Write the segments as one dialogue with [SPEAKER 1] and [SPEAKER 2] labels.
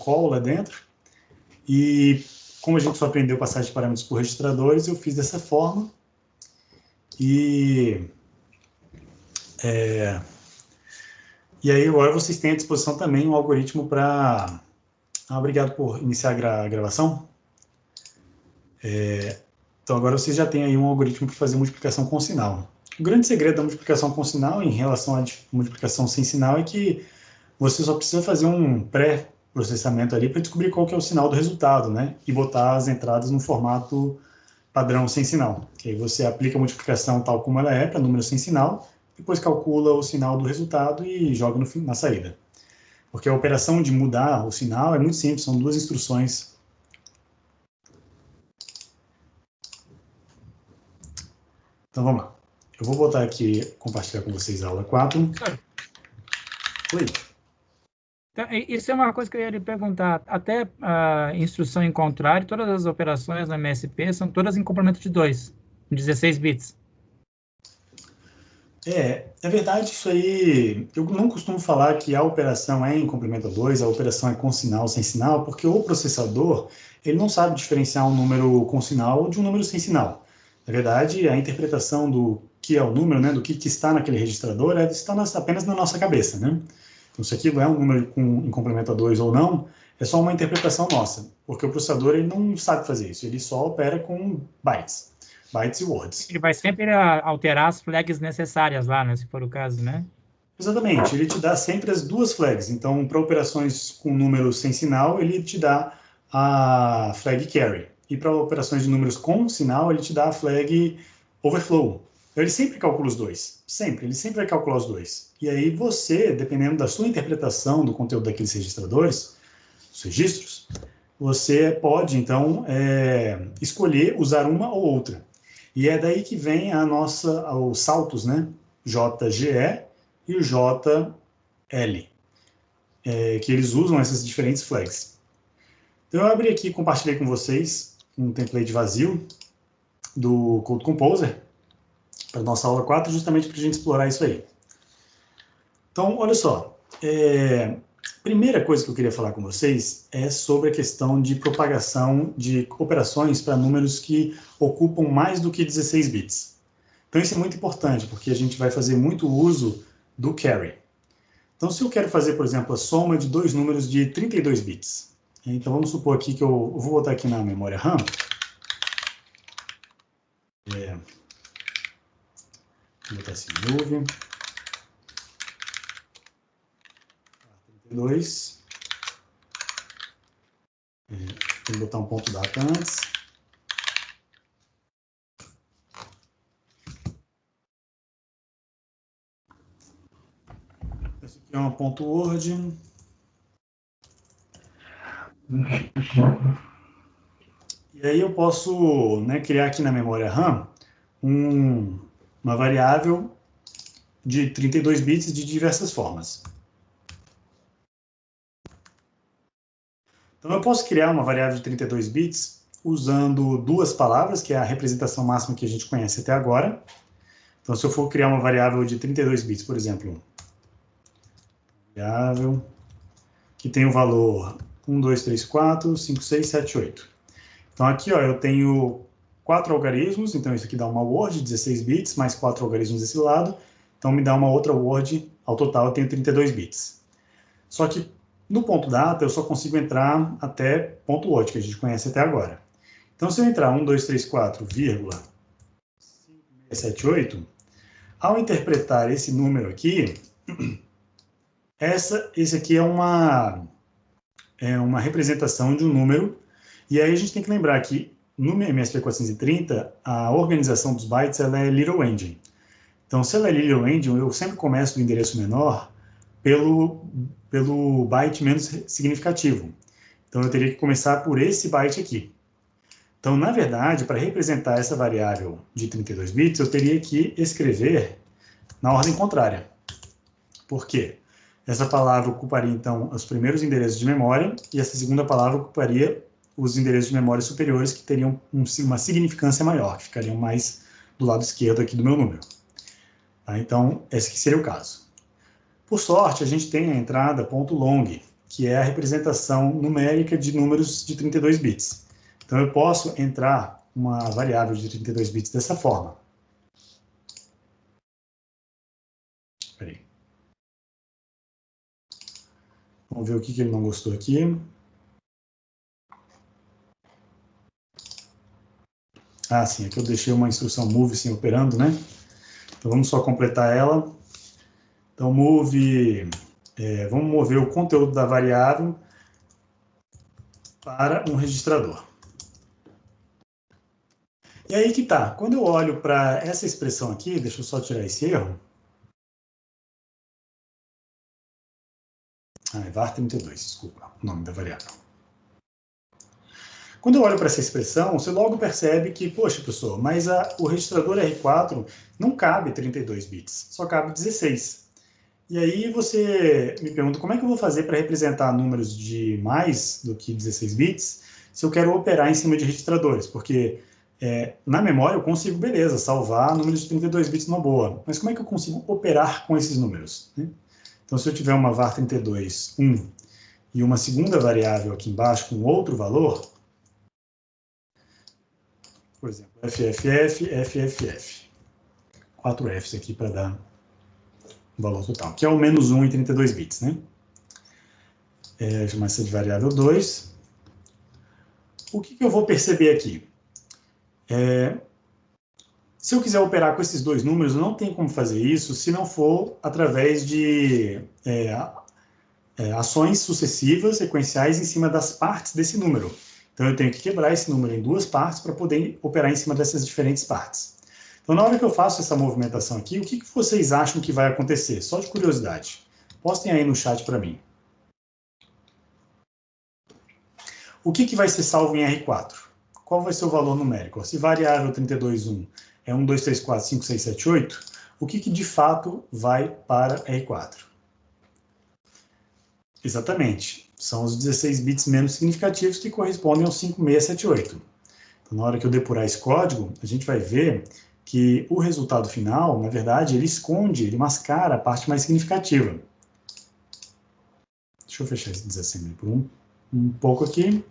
[SPEAKER 1] call lá dentro. E como a gente só aprendeu passagem de parâmetros por registradores, eu fiz dessa forma. E aí agora vocês têm à disposição também um algoritmo para... obrigado por iniciar a gravação. Então agora vocês já têm aí um algoritmo para fazer multiplicação com sinal. O grande segredo da multiplicação com sinal em relação à multiplicação sem sinal é que você só precisa fazer um pré-processamento ali para descobrir qual que é o sinal do resultado, né? E botar as entradas no formato padrão sem sinal. Que aí você aplica a multiplicação tal como ela é para número sem sinal, depois calcula o sinal do resultado e joga na saída. Porque a operação de mudar o sinal é muito simples, são duas instruções. Então vamos lá. Eu vou botar aqui, compartilhar com vocês a aula 4. Oi.
[SPEAKER 2] Então, isso é uma coisa que eu ia lhe perguntar. Até a instrução em contrário, todas as operações no MSP são todas em complemento de 2, 16 bits.
[SPEAKER 1] É verdade isso aí. Eu não costumo falar que a operação é em complemento a 2, a operação é com sinal, sem sinal, porque o processador ele não sabe diferenciar um número com sinal de um número sem sinal. Na verdade, a interpretação do que é o número, né, do que está naquele registrador, está apenas na nossa cabeça, né? Então, se aquilo é um número em complemento a 2 ou não, é só uma interpretação nossa, porque o processador ele não sabe fazer isso, ele só opera com bytes e words.
[SPEAKER 2] Ele vai sempre alterar as flags necessárias lá, né, se for o caso, né?
[SPEAKER 1] Exatamente, ele te dá sempre as duas flags. Então, para operações com números sem sinal, ele te dá a flag carry. E para operações de números com sinal, ele te dá a flag overflow. Então, ele sempre calcula os dois. Sempre, ele sempre vai calcular os dois. E aí você, dependendo da sua interpretação do conteúdo daqueles registradores, os registros, você pode, então, escolher usar uma ou outra. E é daí que vem os saltos, né? JGE e o JL, que eles usam essas diferentes flags. Então eu abri aqui e compartilhei com vocês um template vazio do Code Composer para a nossa aula 4, justamente para a gente explorar isso aí. Então, olha só, primeira coisa que eu queria falar com vocês é sobre a questão de propagação de operações para números que ocupam mais do que 16 bits. Então isso é muito importante, porque a gente vai fazer muito uso do carry. Então, se eu quero fazer, por exemplo, a soma de dois números de 32 bits, então vamos supor aqui que eu vou botar aqui na memória RAM, vou botar assim, move, 32, vou botar um ponto data antes, esse aqui é uma ponto .word, e aí eu posso, né, criar aqui na memória RAM uma variável de 32 bits de diversas formas. Então eu posso criar uma variável de 32 bits usando duas palavras, que é a representação máxima que a gente conhece até agora. Então se eu for criar uma variável de 32 bits, por exemplo, variável que tem o valor 1, 2, 3, 4, 5, 6, 7, 8. Então aqui ó, eu tenho 4 algarismos, então isso aqui dá uma word de 16 bits, mais 4 algarismos desse lado, então me dá uma outra word, ao total eu tenho 32 bits. Só que no ponto data eu só consigo entrar até ponto .word, que a gente conhece até agora. Então se eu entrar 1, 2, 3, 4, vírgula, 5, 6, 7, 8, ao interpretar esse número aqui, esse aqui é uma representação de um número, e aí a gente tem que lembrar que no MSP430, a organização dos bytes ela é Little Endian. Então, se ela é Little Endian, eu sempre começo do endereço menor pelo byte menos significativo. Então, eu teria que começar por esse byte aqui. Então, na verdade, para representar essa variável de 32 bits, eu teria que escrever na ordem contrária. Por quê? Essa palavra ocuparia, então, os primeiros endereços de memória, e essa segunda palavra ocuparia os endereços de memória superiores, que teriam uma significância maior, que ficariam mais do lado esquerdo aqui do meu número. Tá? Então, esse aqui seria o caso. Por sorte, a gente tem a entrada .long, que é a representação numérica de números de 32 bits. Então, eu posso entrar uma variável de 32 bits dessa forma. Espera aí. Vamos ver o que ele não gostou aqui. Ah, sim, aqui eu deixei uma instrução move sem operando, né? Então, vamos só completar ela. Então, move, vamos mover o conteúdo da variável para um registrador. E aí que tá, quando eu olho para essa expressão aqui, deixa eu só tirar esse erro. É var32, desculpa, o nome da variável. Quando eu olho para essa expressão, você logo percebe que, poxa, professor, mas o registrador R4 não cabe 32 bits, só cabe 16. E aí você me pergunta, como é que eu vou fazer para representar números de mais do que 16 bits se eu quero operar em cima de registradores? Porque na memória eu consigo, beleza, salvar números de 32 bits numa boa, mas como é que eu consigo operar com esses números, né? Então, se eu tiver uma var32, 1, e uma segunda variável aqui embaixo com outro valor, por exemplo, FFF, FFF. 4 Fs aqui para dar o valor total, que é o menos 1 em 32 bits, né? Chamar essa de variável 2. O que eu vou perceber aqui? Se eu quiser operar com esses dois números, não tem como fazer isso se não for através de ações sucessivas, sequenciais, em cima das partes desse número. Então, eu tenho que quebrar esse número em duas partes para poder operar em cima dessas diferentes partes. Então, na hora que eu faço essa movimentação aqui, o que vocês acham que vai acontecer? Só de curiosidade. Postem aí no chat para mim. O que vai ser salvo em R4? Qual vai ser o valor numérico? Se variável 32.1 é 1, 2, 3, 4, 5, 6, 7, 8, o que de fato vai para R4? Exatamente. São os 16 bits menos significativos que correspondem aos 5678. Então, na hora que eu depurar esse código, a gente vai ver que o resultado final, na verdade, ele esconde, ele mascara a parte mais significativa. Deixa eu fechar esse disassembly por um pouco aqui.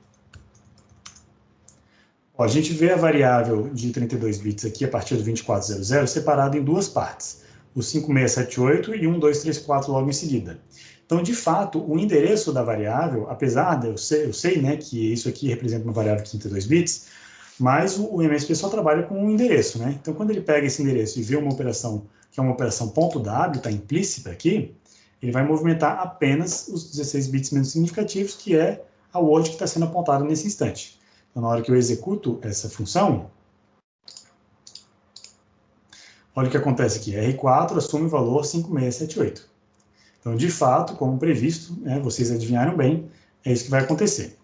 [SPEAKER 1] Ó, a gente vê a variável de 32 bits aqui, a partir do 2400, separada em duas partes. O 5678 e 1, 2, 3, 4 logo em seguida. Então, de fato, o endereço da variável, apesar de eu sei, né, que isso aqui representa uma variável de 32 bits, mas o MSP só trabalha com um endereço, né? Então, quando ele pega esse endereço e vê uma operação, que é uma operação .w, está implícita aqui, ele vai movimentar apenas os 16 bits menos significativos, que é a word que está sendo apontada nesse instante. Então, na hora que eu executo essa função, olha o que acontece aqui. R4 assume o valor 5678. Então, de fato, como previsto, né, vocês adivinharam bem, é isso que vai acontecer.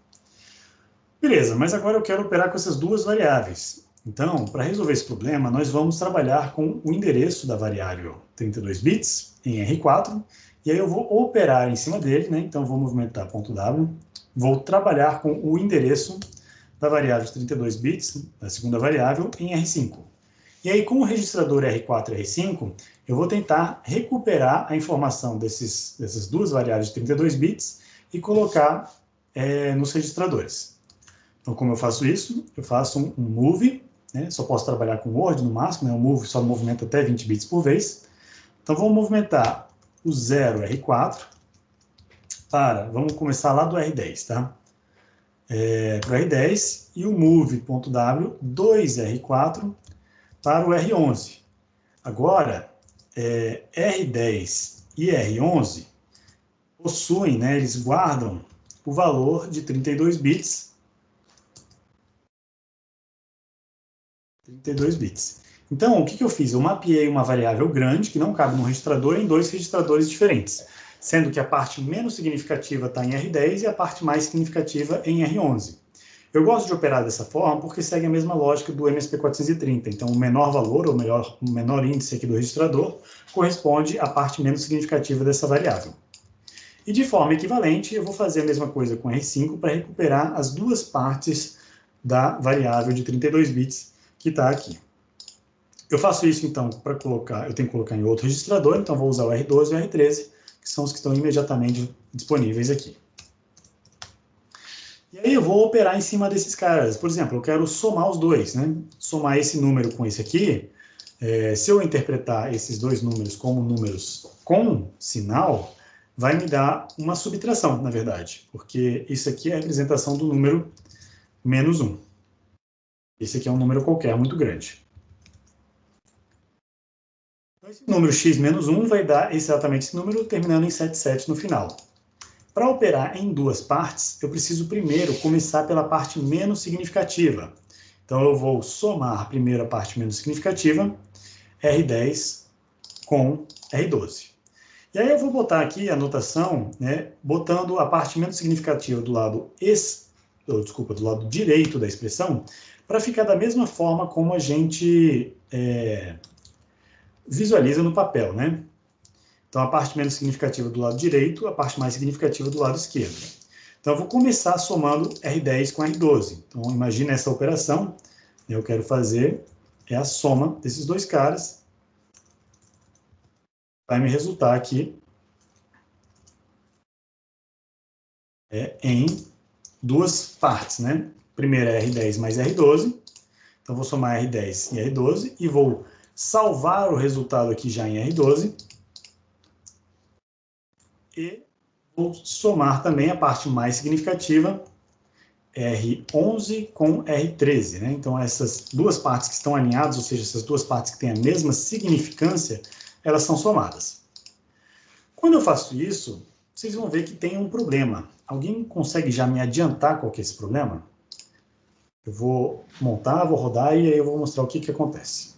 [SPEAKER 1] Beleza, mas agora eu quero operar com essas duas variáveis. Então, para resolver esse problema, nós vamos trabalhar com o endereço da variável 32 bits em R4, e aí eu vou operar em cima dele, né? Então, eu vou movimentar .w, vou trabalhar com o endereço da variável de 32 bits, da segunda variável, em R5. E aí, com o registrador R4 e R5, eu vou tentar recuperar a informação dessas duas variáveis de 32 bits e colocar nos registradores. Então, como eu faço isso? Eu faço um move, né? Só posso trabalhar com word no máximo, né? O move só movimenta até 20 bits por vez. Então, vamos movimentar o 0 R4 vamos começar lá do R10, tá? Para o R10 e o move.w 2R4 para o R11. Agora, R10 e R11 possuem, né, eles guardam o valor de 32 bits. 32 bits. Então, o que eu fiz? Eu mapeei uma variável grande, que não cabe no registrador, em dois registradores diferentes, sendo que a parte menos significativa está em R10 e a parte mais significativa em R11. Eu gosto de operar dessa forma porque segue a mesma lógica do MSP430. Então, o menor valor, ou o menor índice aqui do registrador, corresponde à parte menos significativa dessa variável. E de forma equivalente, eu vou fazer a mesma coisa com R5 para recuperar as duas partes da variável de 32 bits que está aqui. Eu faço isso, então, para colocar, eu tenho que colocar em outro registrador, então vou usar o R12 e o R13, que são os que estão imediatamente disponíveis aqui. E aí eu vou operar em cima desses caras. Por exemplo, eu quero somar os dois, né? Somar esse número com esse aqui. Se eu interpretar esses dois números como números com sinal, vai me dar uma subtração, na verdade. Porque isso aqui é a representação do número menos 1. Esse aqui é um número qualquer, muito grande. Então, esse número x menos 1 vai dar exatamente esse número, terminando em 77 no final. Para operar em duas partes, eu preciso primeiro começar pela parte menos significativa. Então, eu vou somar a primeira parte menos significativa, R10 com R12. E aí eu vou botar aqui a notação, né, botando a parte menos significativa do lado do lado direito da expressão, para ficar da mesma forma como a gente visualiza no papel, né? Então, a parte menos significativa do lado direito, a parte mais significativa do lado esquerdo. Então, eu vou começar somando R10 com R12. Então, imagina essa operação. Eu quero fazer a soma desses dois caras. Vai me resultar aqui em duas partes, né? Primeiro é R10 mais R12. Então, vou somar R10 e R12 e vou salvar o resultado aqui já em R12. E vou somar também a parte mais significativa, R11 com R13. Né? Então, essas duas partes que estão alinhadas, ou seja, essas duas partes que têm a mesma significância, elas são somadas. Quando eu faço isso, vocês vão ver que tem um problema. Alguém consegue já me adiantar qual que é esse problema? Eu vou montar, vou rodar e aí eu vou mostrar o que, que acontece.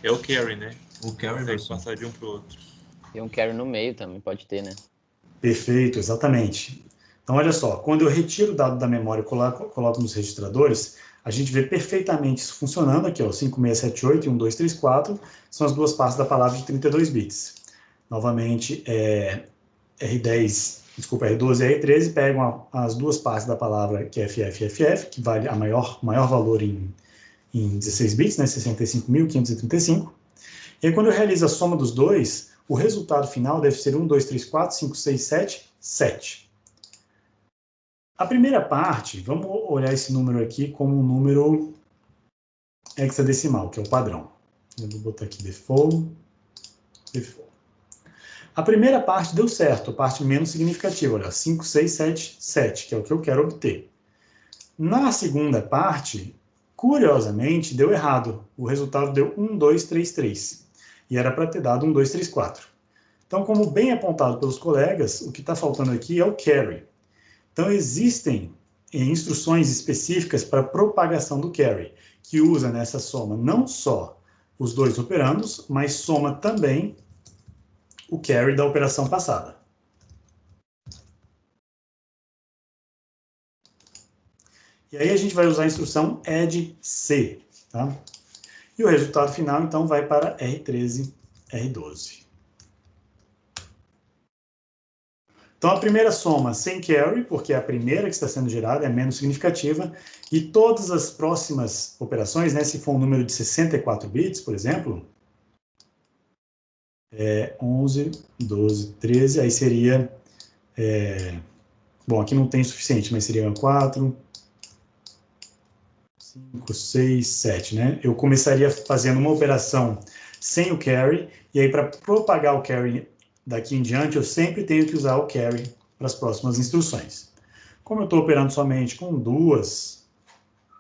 [SPEAKER 3] É o carry, né?
[SPEAKER 4] O carry vai
[SPEAKER 3] passar de um para o outro.
[SPEAKER 5] Tem um carry no meio também, pode ter, né?
[SPEAKER 1] Perfeito, exatamente. Então, olha só, quando eu retiro o dado da memória e coloco nos registradores, a gente vê perfeitamente isso funcionando aqui, ó, 5678 e 1234, são as duas partes da palavra de 32 bits. Novamente, R12 e R13 pegam as duas partes da palavra que é FF, que vale a maior valor em 16 bits, né, 65.535. E aí, quando eu realizo a soma dos dois, o resultado final deve ser 1, 2, 3, 4, 5, 6, 7, 7. A primeira parte, vamos olhar esse número aqui como um número hexadecimal, que é o padrão. Eu vou botar aqui default. A primeira parte deu certo, a parte menos significativa, olha, 5, 6, 7, 7, que é o que eu quero obter. Na segunda parte, curiosamente, deu errado. O resultado deu 1, 2, 3, 3. E era para ter dado 1, 2, 3, 4. Então, como bem apontado pelos colegas, o que está faltando aqui é o carry. Então, existem instruções específicas para propagação do carry, que usa nessa soma não só os dois operandos, mas soma também o carry da operação passada. E aí a gente vai usar a instrução add-c, tá? E o resultado final, então, vai para R13, R12. Então, a primeira soma sem carry, porque é a primeira que está sendo gerada, é menos significativa, e todas as próximas operações, né, se for um número de 64 bits, por exemplo, 11, 12, 13, aí seria... bom, aqui não tem suficiente, mas seria 4... 5, 6, 7, né? Eu começaria fazendo uma operação sem o carry, e aí para propagar o carry daqui em diante, eu sempre tenho que usar o carry para as próximas instruções. Como eu estou operando somente com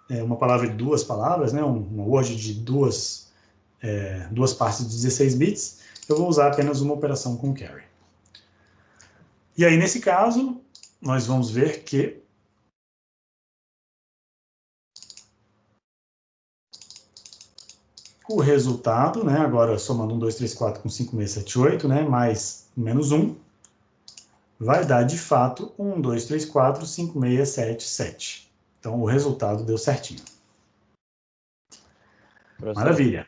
[SPEAKER 1] uma palavra de duas palavras, né? Uma word de duas partes de 16 bits, eu vou usar apenas uma operação com carry. E aí, nesse caso, nós vamos ver que o resultado, né, agora somando 1, 2, 3, 4 com 5, 6, 7, 8, né, mais menos 1, vai dar, de fato, 1, 2, 3, 4, 5, 6, 7, 7. Então, o resultado deu certinho. Professor, maravilha.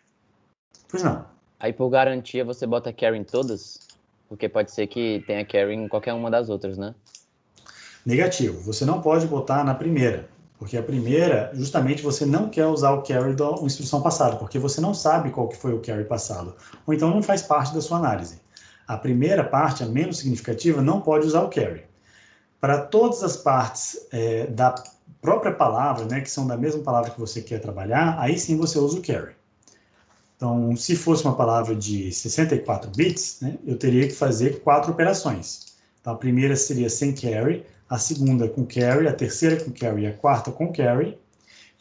[SPEAKER 1] Pois não.
[SPEAKER 5] Aí, por garantia, você bota carry em todas? Porque pode ser que tenha carry em qualquer uma das outras, né?
[SPEAKER 1] Negativo. Você não pode botar na primeira. Porque a primeira, justamente, você não quer usar o carry da instrução passada, porque você não sabe qual que foi o carry passado. Ou então não faz parte da sua análise. A primeira parte, a menos significativa, não pode usar o carry. Para todas as partes da própria palavra, né, que são da mesma palavra que você quer trabalhar, aí sim você usa o carry. Então, se fosse uma palavra de 64 bits, né, eu teria que fazer 4 operações. Então, a primeira seria sem carry, a segunda com carry, a terceira com carry e a quarta com carry.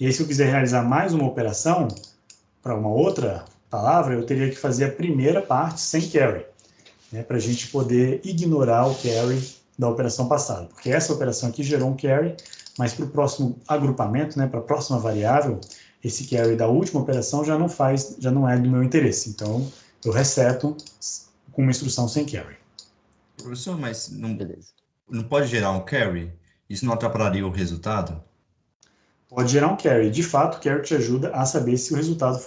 [SPEAKER 1] E aí, se eu quiser realizar mais uma operação para uma outra palavra, eu teria que fazer a primeira parte sem carry, né, para a gente poder ignorar o carry da operação passada. Porque essa operação aqui gerou um carry, mas para o próximo agrupamento, né, para a próxima variável, esse carry da última operação já não é do meu interesse. Então, eu reseto com uma instrução sem carry.
[SPEAKER 4] Professor, mas não,
[SPEAKER 5] Beleza.
[SPEAKER 4] não pode gerar um carry? Isso não atrapalharia o resultado?
[SPEAKER 1] Pode gerar um carry. De fato, o carry te ajuda a saber se o resultado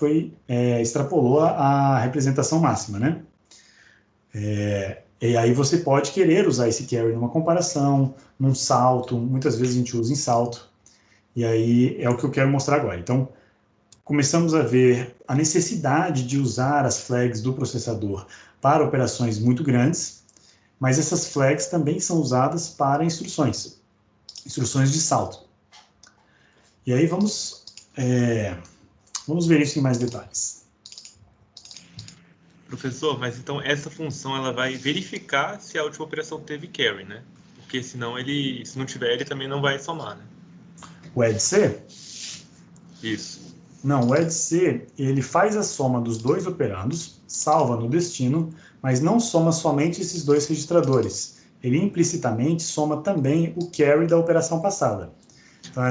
[SPEAKER 1] extrapolou a representação máxima, né? E aí você pode querer usar esse carry numa comparação, num salto, muitas vezes a gente usa em salto. E aí é o que eu quero mostrar agora. Então, começamos a ver a necessidade de usar as flags do processador para operações muito grandes, mas essas flags também são usadas para instruções de salto. E aí vamos ver isso em mais detalhes.
[SPEAKER 3] Professor, mas então essa função ela vai verificar se a última operação teve carry, né? Porque senão se não tiver, ele também não vai somar, né?
[SPEAKER 1] O EDC?
[SPEAKER 3] Isso.
[SPEAKER 1] Não, o EDC, ele faz a soma dos dois operandos, salva no destino, mas não soma somente esses dois registradores. Ele implicitamente soma também o carry da operação passada. Então,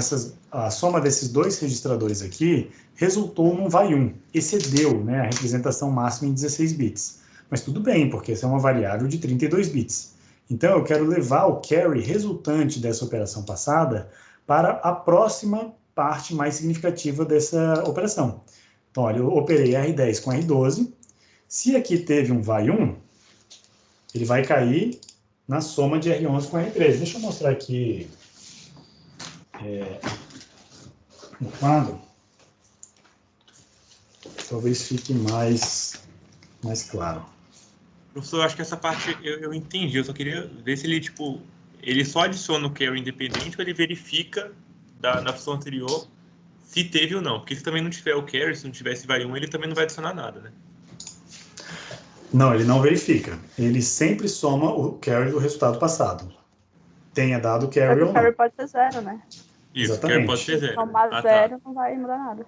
[SPEAKER 1] a soma desses dois registradores aqui resultou num vai1, excedeu, né, a representação máxima em 16 bits. Mas tudo bem, porque essa é uma variável de 32 bits. Então, eu quero levar o carry resultante dessa operação passada para a próxima parte mais significativa dessa operação. Então, olha, eu operei R10 com R12. Se aqui teve um vai1, ele vai cair na soma de R11 com R13. Deixa eu mostrar aqui no quadro. Talvez fique mais claro.
[SPEAKER 3] Professor, eu acho que essa parte eu entendi. Eu só queria ver se ele, tipo, ele só adiciona o carry independente ou ele verifica na função anterior se teve ou não. Porque se também não tiver o carry, se não tivesse vai1, ele também não vai adicionar nada, né?
[SPEAKER 1] Não, ele não verifica. Ele sempre soma o carry do resultado passado. Tenha dado carry ou
[SPEAKER 6] O carry
[SPEAKER 1] não.
[SPEAKER 6] pode ser 0, né?
[SPEAKER 3] Isso,
[SPEAKER 1] Exatamente.
[SPEAKER 3] o carry pode ser
[SPEAKER 6] Se
[SPEAKER 3] 0.
[SPEAKER 6] somar
[SPEAKER 3] Né?
[SPEAKER 6] 0, não vai mudar nada.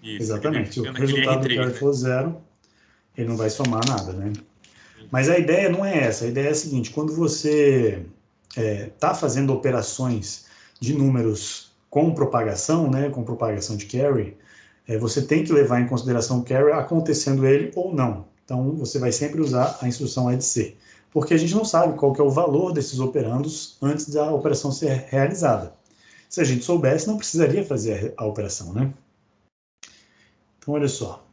[SPEAKER 3] Isso,
[SPEAKER 1] Exatamente.
[SPEAKER 3] ele
[SPEAKER 1] Se o
[SPEAKER 3] verifica naquele
[SPEAKER 1] resultado do
[SPEAKER 3] R3,
[SPEAKER 1] carry
[SPEAKER 3] né?
[SPEAKER 1] for 0, ele não vai somar nada, né? Mas a ideia não é essa. A ideia é a seguinte: quando você está fazendo operações de números com propagação, né, com propagação de carry, você tem que levar em consideração o carry acontecendo ele ou não. Então, você vai sempre usar a instrução EDC, porque a gente não sabe qual que é o valor desses operandos antes da operação ser realizada. Se a gente soubesse, não precisaria fazer a operação, né? Então, olha só.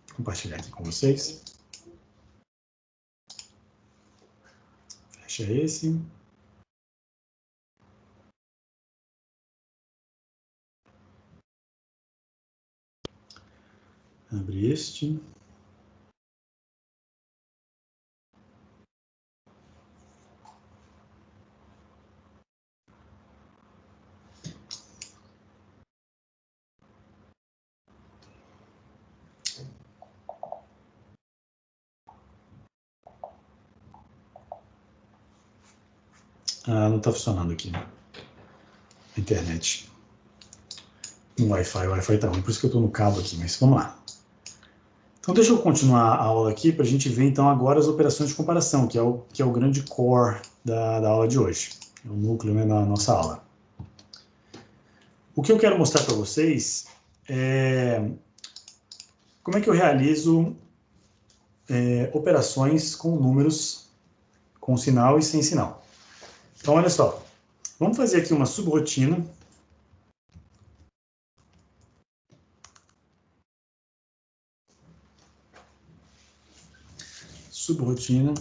[SPEAKER 1] Vou compartilhar aqui com vocês. Fecha esse. Abre este. Não está funcionando aqui, né? A internet. O Wi-Fi está ruim, por isso que eu estou no cabo aqui, mas vamos lá. Então, deixa eu continuar a aula aqui para a gente ver, então, agora as operações de comparação, que é o grande core da aula de hoje. É o núcleo, né, da nossa aula. O que eu quero mostrar para vocês é como é que eu realizo operações com números com sinal e sem sinal. Então, olha só. Vamos fazer aqui uma subrotina. Subrotina.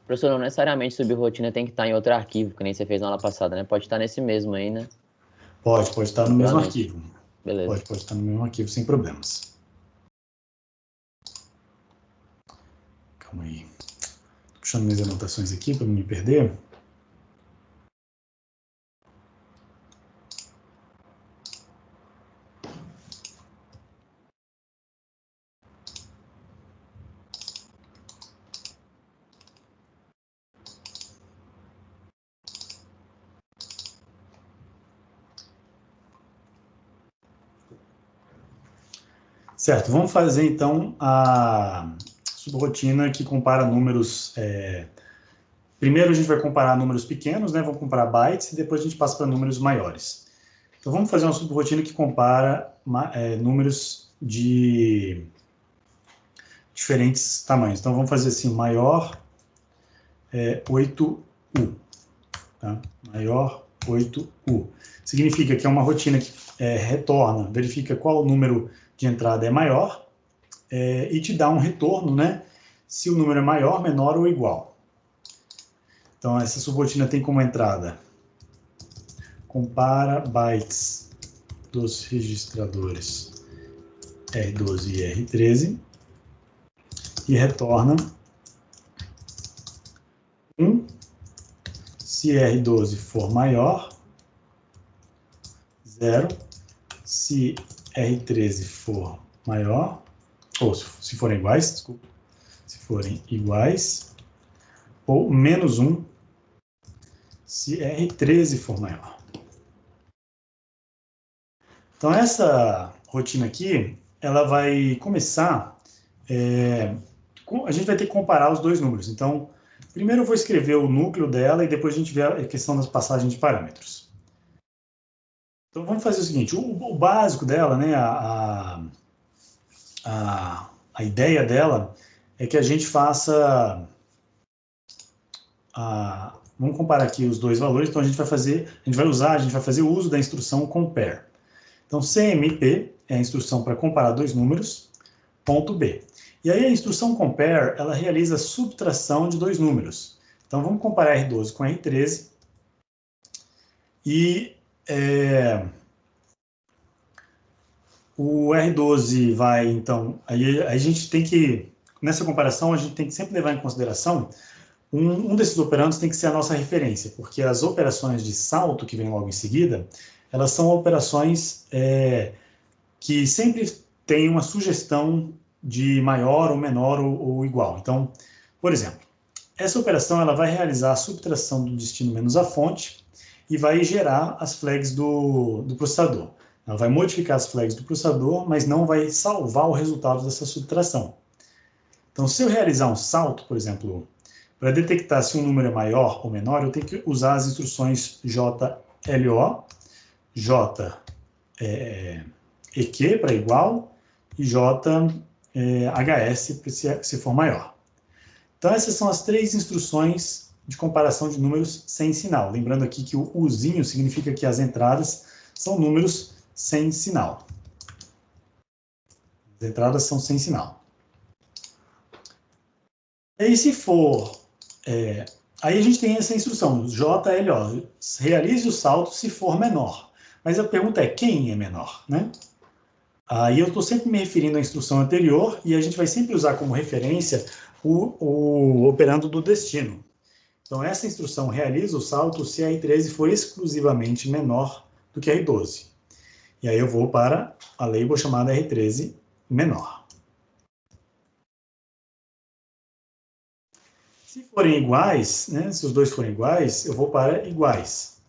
[SPEAKER 5] Professor, não necessariamente subrrotina tem que estar em outro arquivo, que nem você fez na aula passada, né? Pode estar nesse mesmo aí, né?
[SPEAKER 1] Pode estar no mesmo
[SPEAKER 5] Realmente.
[SPEAKER 1] arquivo.
[SPEAKER 5] Beleza.
[SPEAKER 1] Pode estar no mesmo arquivo sem problemas. Calma aí. Tô puxando minhas anotações aqui para não me perder. Certo, vamos fazer então a subrotina que compara números. Primeiro a gente vai comparar números pequenos, né? Vamos comparar bytes e depois a gente passa para números maiores. Então vamos fazer uma subrotina que compara números de diferentes tamanhos. Então vamos fazer assim, maior 8U. Tá? Maior 8U. Significa que é uma rotina que retorna, verifica qual número de entrada é maior e te dá um retorno, né? Se o número é maior, menor ou igual. Então, essa subrotina tem como entrada compara bytes dos registradores R12 e R13 e retorna 1 se R12 for maior, 0 se R13 for maior, ou se forem iguais, desculpa, se forem iguais, ou menos 1 se R13 for maior. Então, essa rotina aqui, ela vai começar, a gente vai ter que comparar os dois números. Então, primeiro eu vou escrever o núcleo dela e depois a gente vê a questão das passagens de parâmetros. Então, vamos fazer o seguinte, o básico dela, né, a ideia dela é que a gente faça... vamos comparar aqui os dois valores, então a gente vai fazer o uso da instrução compare. Então, CMP é a instrução para comparar dois números, ponto B. E aí a instrução compare, ela realiza a subtração de dois números. Então, vamos comparar R12 com R13. E o R12 vai, então... Aí a gente tem que... Nessa comparação, a gente tem que sempre levar em consideração um desses operandos tem que ser a nossa referência, porque as operações de salto que vem logo em seguida, elas são operações que sempre têm uma sugestão de maior ou menor ou igual. Então, por exemplo, essa operação ela vai realizar a subtração do destino menos a fonte e vai gerar as flags do processador. Ela vai modificar as flags do processador, mas não vai salvar o resultado dessa subtração. Então, se eu realizar um salto, por exemplo, para detectar se um número é maior ou menor, eu tenho que usar as instruções JLO, JEQ para igual e JHS se for maior. Então, essas são as três instruções de comparação de números sem sinal. Lembrando aqui que o Uzinho significa que as entradas são números sem sinal. As entradas são sem sinal. E aí, se for... aí a gente tem essa instrução, JLO, realize o salto se for menor. Mas a pergunta é, quem é menor, né? Aí eu estou sempre me referindo à instrução anterior e a gente vai sempre usar como referência o operando do destino. Então, essa instrução realiza o salto se a R13 for exclusivamente menor do que a R12. E aí eu vou para a label chamada R13 menor. Se forem iguais, né, se os dois forem iguais, eu vou para iguais.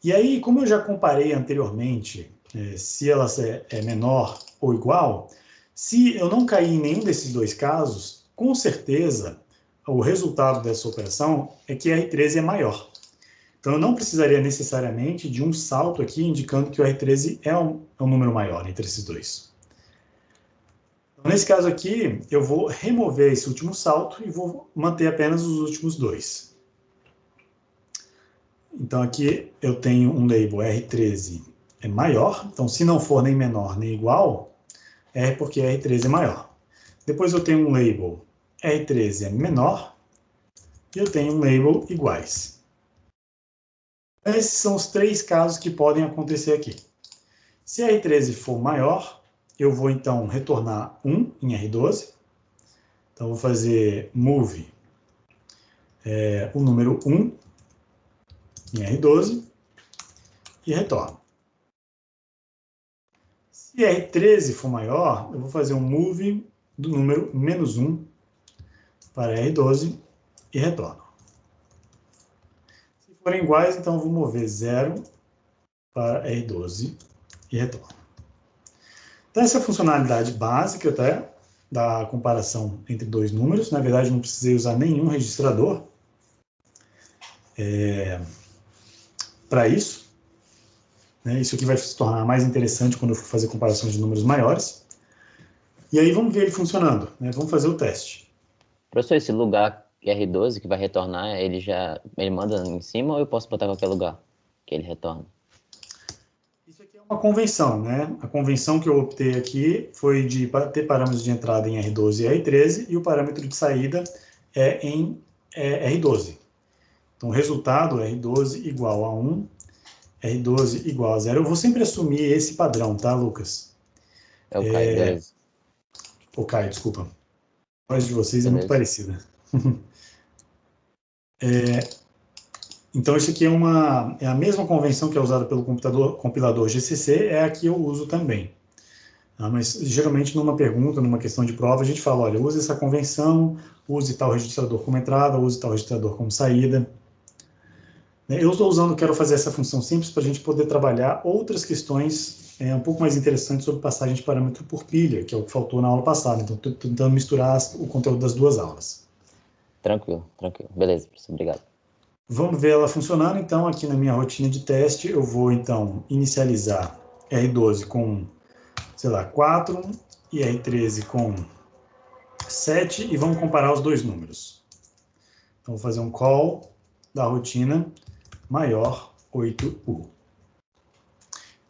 [SPEAKER 1] E aí, como eu já comparei anteriormente, se ela é menor ou igual, se eu não cair em nenhum desses dois casos, com certeza o resultado dessa operação é que a R13 é maior. Então, eu não precisaria necessariamente de um salto aqui indicando que o R13 é um número maior entre esses dois. Então, nesse caso aqui, eu vou remover esse último salto e vou manter apenas os últimos dois. Então, aqui eu tenho um label R13 é maior. Então, se não for nem menor nem igual, é porque R13 é maior. Depois eu tenho um label R13 é menor e eu tenho um label iguais. Esses são os 3 casos que podem acontecer aqui. Se R13 for maior, eu vou então retornar 1 em R12. Então, vou fazer move o número 1 em R12 e retorno. Se R13 for maior, eu vou fazer um move do número menos 1 para R12 e retorno. Se forem iguais, então eu vou mover 0 para R12 e retorno. Então, essa é a funcionalidade básica até da comparação entre 2 números. Na verdade, não precisei usar nenhum registrador para isso. Isso aqui vai se tornar mais interessante quando eu for fazer comparações de números maiores. E aí vamos ver ele funcionando. Vamos fazer o teste.
[SPEAKER 5] Professor, esse lugar R12 que vai retornar, ele manda em cima ou eu posso botar em qualquer lugar que ele retorna?
[SPEAKER 1] Isso aqui é uma convenção, A convenção que eu optei aqui foi de ter parâmetros de entrada em R12 e R13 e o parâmetro de saída é em R12. Então, o resultado R12 igual a 1, R12 igual a 0. Eu vou sempre assumir esse padrão, tá, Lucas?
[SPEAKER 5] É o Caio, beleza.
[SPEAKER 1] O Caio, desculpa. A voz de vocês é muito parecida. Então, isso aqui é a mesma convenção que é usada pelo compilador GCC, é a que eu uso também. Mas, geralmente, numa pergunta, numa questão de prova, a gente fala, olha, use essa convenção, use tal registrador como entrada, use tal registrador como saída. Eu estou usando, quero fazer essa função simples para a gente poder trabalhar outras questões um pouco mais interessantes sobre passagem de parâmetro por pilha, que é o que faltou na aula passada. Então, estou tentando misturar o conteúdo das 2 aulas.
[SPEAKER 5] Tranquilo. Beleza, professor, obrigado.
[SPEAKER 1] Vamos ver ela funcionando. Então, aqui na minha rotina de teste, eu vou, então, inicializar R12 com, sei lá, 4 e R13 com 7 e vamos comparar os 2 números. Então, vou fazer um call da rotina maior 8U.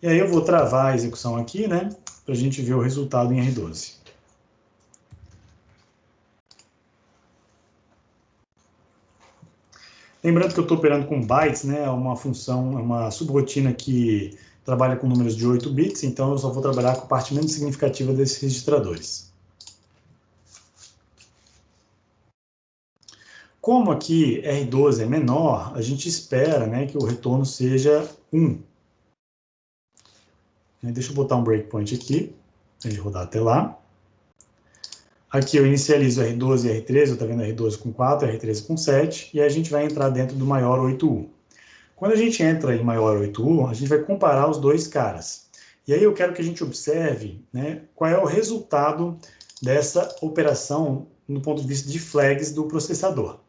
[SPEAKER 1] E aí eu vou travar a execução aqui, para a gente ver o resultado em R12. Lembrando que eu estou operando com bytes, é uma função, é uma subrotina que trabalha com números de 8 bits, então eu só vou trabalhar com a parte menos significativa desses registradores. Como aqui R12 é menor, a gente espera que o retorno seja 1. Deixa eu botar um breakpoint aqui, para ele rodar até lá. Aqui eu inicializo R12 e R13, eu estou vendo R12 com 4, R13 com 7, e a gente vai entrar dentro do maior 8U. Quando a gente entra em maior 8U, a gente vai comparar os 2 caras. E aí eu quero que a gente observe qual é o resultado dessa operação no ponto de vista de flags do processador.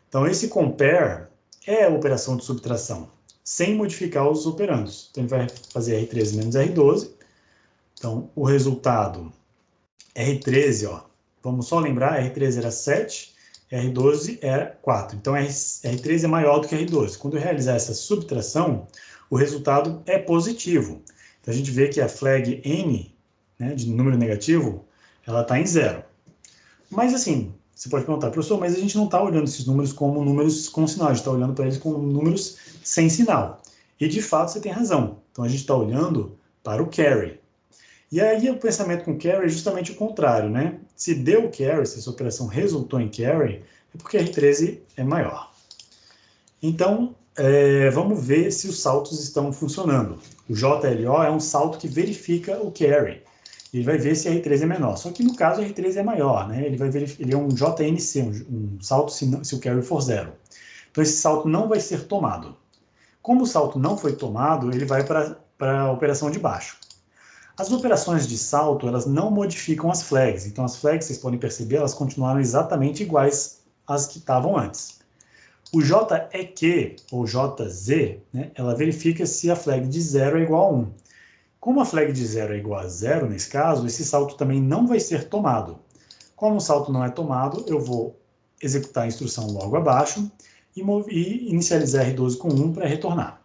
[SPEAKER 1] Então, esse compare é a operação de subtração, sem modificar os operandos. Então, ele vai fazer R13 menos R12. Então, o resultado, R13, vamos só lembrar, R13 era 7, R12 era 4. Então, R13 é maior do que R12. Quando eu realizar essa subtração, o resultado é positivo. Então, a gente vê que a flag N, de número negativo, ela está em 0. Mas, assim, você pode perguntar, professor, mas a gente não está olhando esses números como números com sinal, a gente está olhando para eles como números sem sinal. E, de fato, você tem razão. Então, a gente está olhando para o carry. E aí, o pensamento com carry é justamente o contrário, Se deu carry, se essa operação resultou em carry, é porque R13 é maior. Então, vamos ver se os saltos estão funcionando. O JLO é um salto que verifica o carry. Ele vai ver se R13 é menor. Só que no caso R13 é maior, Ele é um JNC, um salto se o carry for 0. Então esse salto não vai ser tomado. Como o salto não foi tomado, ele vai para a operação de baixo. As operações de salto, elas não modificam as flags. Então as flags, vocês podem perceber, elas continuaram exatamente iguais às que estavam antes. O JEQ, ou JZ, ela verifica se a flag de 0 é igual a 1. Como a flag de 0 é igual a 0, nesse caso, esse salto também não vai ser tomado. Como o salto não é tomado, eu vou executar a instrução logo abaixo e inicializar R12 com 1 para retornar.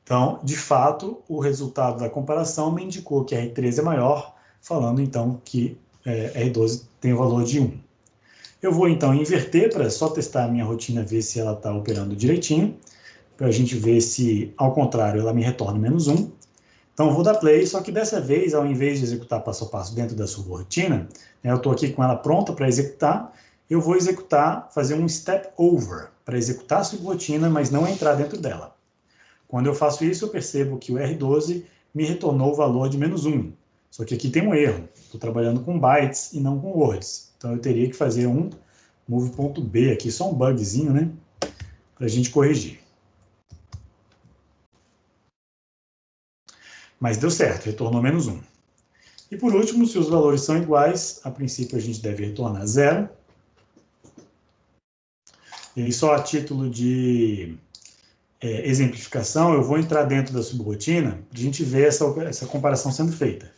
[SPEAKER 1] Então, de fato, o resultado da comparação me indicou que R13 é maior, falando então que R12 tem o valor de 1. Eu vou, então, inverter para só testar a minha rotina, ver se ela está operando direitinho, para a gente ver se, ao contrário, ela me retorna -1. Então, eu vou dar play, só que dessa vez, ao invés de executar passo a passo dentro da subrotina, né, eu estou aqui com ela pronta para executar, eu vou executar, fazer um step over, para executar a subrotina, mas não entrar dentro dela. Quando eu faço isso, eu percebo que o R12 me retornou o valor de -1. Só que aqui tem um erro, estou trabalhando com bytes e não com words. Então, eu teria que fazer um move.b aqui, só um bugzinho, né, para a gente corrigir. Mas deu certo, retornou -1. E por último, se os valores são iguais, a princípio a gente deve retornar 0. E só a título de exemplificação, eu vou entrar dentro da subrotina para a gente ver essa comparação sendo feita.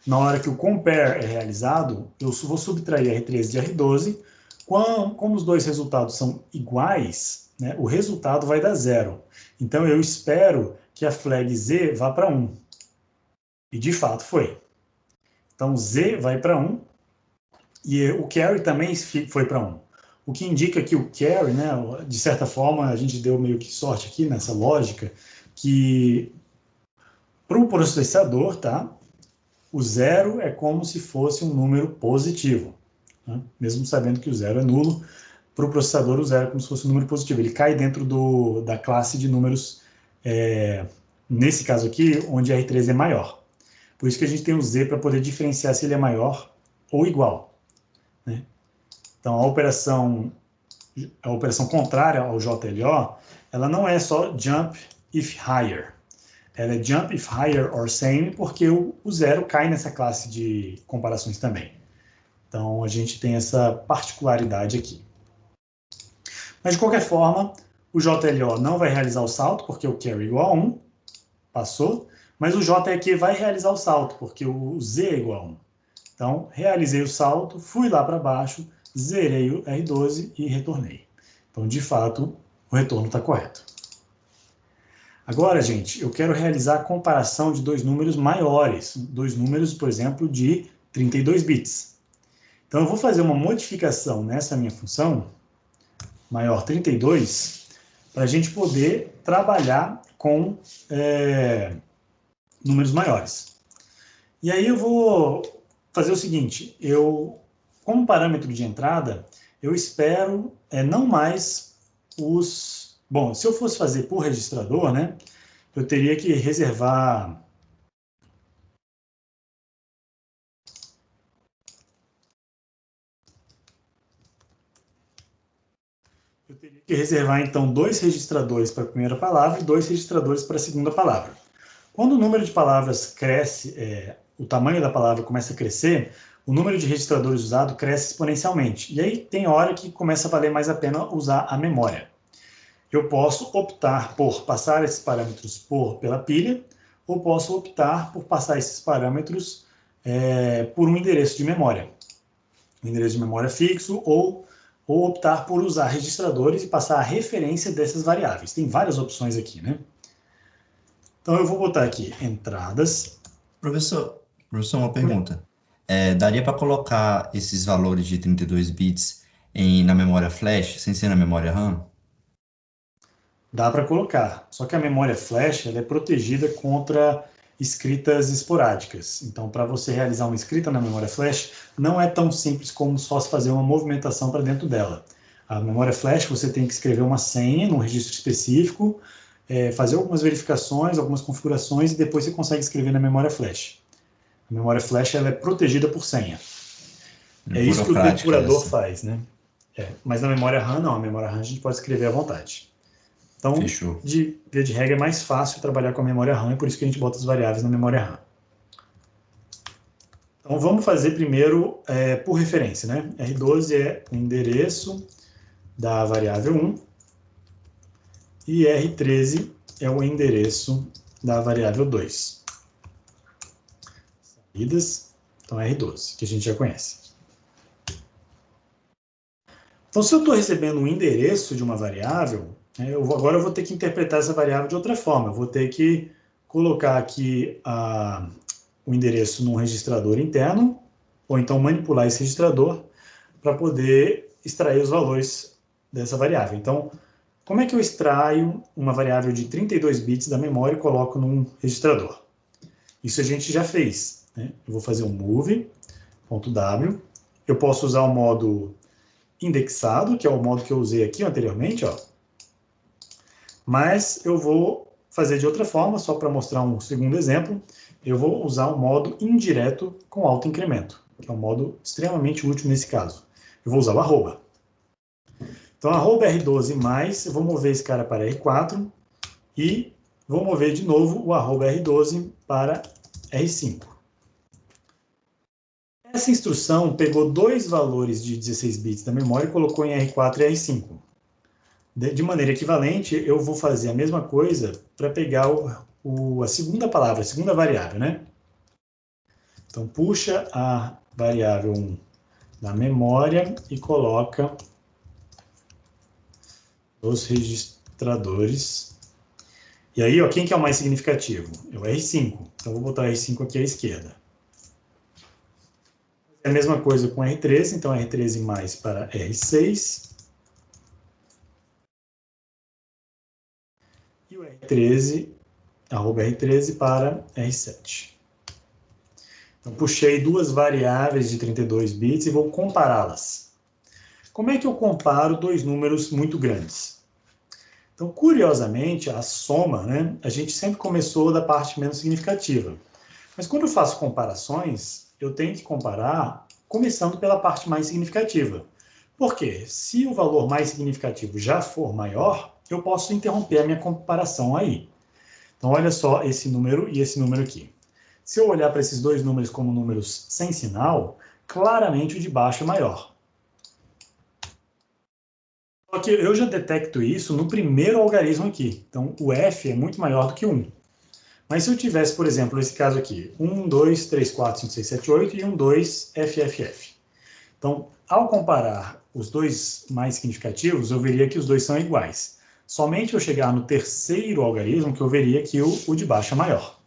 [SPEAKER 1] Na hora que o compare é realizado, eu vou subtrair R13 de R12. Como os dois resultados são iguais, né, o resultado vai dar 0. Então eu espero que a flag Z vá para 1. E de fato foi. Então Z vai para 1 e o carry também foi para 1. O que indica que o carry, né, de certa forma, a gente deu meio que sorte aqui nessa lógica, que para o processador, tá, o 0 é como se fosse um número positivo. Né? Mesmo sabendo que o 0 é nulo, para o processador o 0 é como se fosse um número positivo. Ele cai dentro da classe de números, nesse caso aqui, onde R13 é maior. Por isso que a gente tem o Z para poder diferenciar se ele é maior ou igual. Né? Então, a operação contrária ao JLO, ela não é só jump if higher. Ela é jump if higher or same, porque o 0 cai nessa classe de comparações também. Então, a gente tem essa particularidade aqui. Mas, de qualquer forma, o JLO não vai realizar o salto, porque o carry é igual a 1, passou, mas o J aqui vai realizar o salto, porque o Z é igual a 1. Então, realizei o salto, fui lá para baixo, zerei o R12 e retornei. Então, de fato, o retorno está correto. Agora, gente, eu quero realizar a comparação de dois números maiores, dois números, por exemplo, de 32 bits. Então, eu vou fazer uma modificação nessa minha função, maior 32, para a gente poder trabalhar com números maiores. E aí eu vou fazer o seguinte, como parâmetro de entrada, eu espero não mais os... Bom, se eu fosse fazer por registrador, né, eu teria que reservar... então, 2 registradores para a primeira palavra e 2 registradores para a segunda palavra. Quando o número de palavras cresce, o tamanho da palavra começa a crescer, o número de registradores usado cresce exponencialmente. E aí tem hora que começa a valer mais a pena usar a memória. Eu posso optar por passar esses parâmetros pela pilha, ou posso optar por passar esses parâmetros por um endereço de memória. Um endereço de memória fixo, ou optar por usar registradores e passar a referência dessas variáveis. Tem várias opções aqui, né? Então, eu vou botar aqui entradas.
[SPEAKER 4] Professor, uma pergunta. Daria para colocar esses valores de 32 bits na memória flash, sem ser na memória RAM?
[SPEAKER 1] Dá para colocar, só que a memória flash ela é protegida contra escritas esporádicas. Então, para você realizar uma escrita na memória flash, não é tão simples como só se fazer uma movimentação para dentro dela. A memória flash, você tem que escrever uma senha num registro específico, fazer algumas verificações, algumas configurações, e depois você consegue escrever na memória flash. A memória flash ela é protegida por senha. É isso que o depurador faz, né? Mas na memória RAM, não. A memória RAM a gente pode escrever à vontade. Então,
[SPEAKER 4] Fechou.
[SPEAKER 1] via de regra, é mais fácil trabalhar com a memória RAM, e por isso que a gente bota as variáveis na memória RAM. Então, vamos fazer primeiro por referência, né? R12 é o endereço da variável 1, e R13 é o endereço da variável 2. Saídas, então R12, que a gente já conhece. Então, se eu estou recebendo um endereço de uma variável, agora eu vou ter que interpretar essa variável de outra forma. Eu vou ter que colocar aqui o endereço num registrador interno, ou então manipular esse registrador para poder extrair os valores dessa variável. Então, como é que eu extraio uma variável de 32 bits da memória e coloco num registrador? Isso a gente já fez, né? Eu vou fazer um move.w. Eu posso usar o modo indexado, que é o modo que eu usei aqui anteriormente, ó. Mas eu vou fazer de outra forma, só para mostrar um segundo exemplo. Eu vou usar o modo indireto com autoincremento, que é um modo extremamente útil nesse caso. Eu vou usar o arroba. Então, arroba R12 mais, eu vou mover esse cara para R4 e vou mover de novo o arroba R12 para R5. Essa instrução pegou dois valores de 16 bits da memória e colocou em R4 e R5. De maneira equivalente, eu vou fazer a mesma coisa para pegar a segunda palavra, a segunda variável, né? Então, puxa a variável 1 da memória e coloca os registradores. E aí, ó, quem que é o mais significativo? É o R5. Então, vou botar o R5 aqui à esquerda. É a mesma coisa com R13, então R13 mais para R6. E o R13, arroba R13 para R7. Então, puxei duas variáveis de 32 bits e vou compará-las. Como é que eu comparo dois números muito grandes? Então, curiosamente, a soma, né, a gente sempre começou da parte menos significativa. Mas quando eu faço comparações, eu tenho que comparar começando pela parte mais significativa. Por quê? Se o valor mais significativo já for maior, eu posso interromper a minha comparação aí. Então, olha só esse número e esse número aqui. Se eu olhar para esses dois números como números sem sinal, claramente o de baixo é maior. Só que eu já detecto isso no primeiro algarismo aqui. Então, o f é muito maior do que 1. Mas se eu tivesse, por exemplo, esse caso aqui, 1, 2, 3, 4, 5, 6, 7, 8 e 1, 2, f, f, f. Então, ao comparar os dois mais significativos, eu veria que os dois são iguais. Somente eu chegar no terceiro algarismo que eu veria que o de baixo é maior.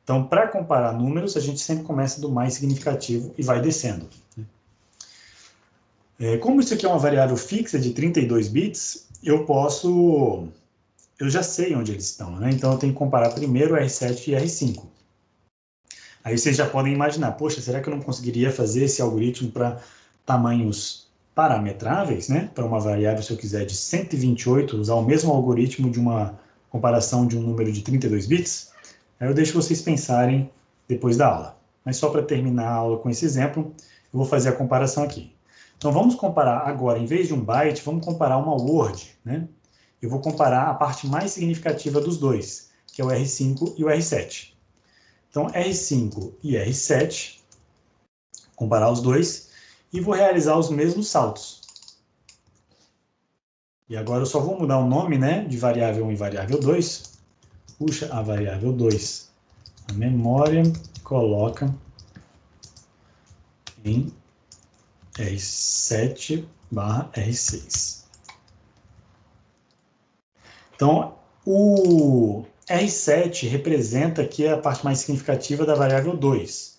[SPEAKER 1] Então, para comparar números, a gente sempre começa do mais significativo e vai descendo. Como isso aqui é uma variável fixa de 32 bits, eu já sei onde eles estão, né? Então, eu tenho que comparar primeiro R7 e R5. Aí vocês já podem imaginar, poxa, será que eu não conseguiria fazer esse algoritmo para tamanhos parametráveis, né? Para uma variável, se eu quiser, de 128, usar o mesmo algoritmo de uma comparação de um número de 32 bits? Aí eu deixo vocês pensarem depois da aula. Mas só para terminar a aula com esse exemplo, eu vou fazer a comparação aqui. Então, vamos comparar agora, em vez de um byte, vamos comparar uma word, né? Eu vou comparar a parte mais significativa dos dois, que é o R5 e o R7. Então, R5 e R7, comparar os dois, e vou realizar os mesmos saltos. E agora eu só vou mudar o nome, né, de variável 1 e variável 2. Puxa a variável 2 a memória, coloca em R7 barra R6. Então, o R7 representa aqui a parte mais significativa da variável 2.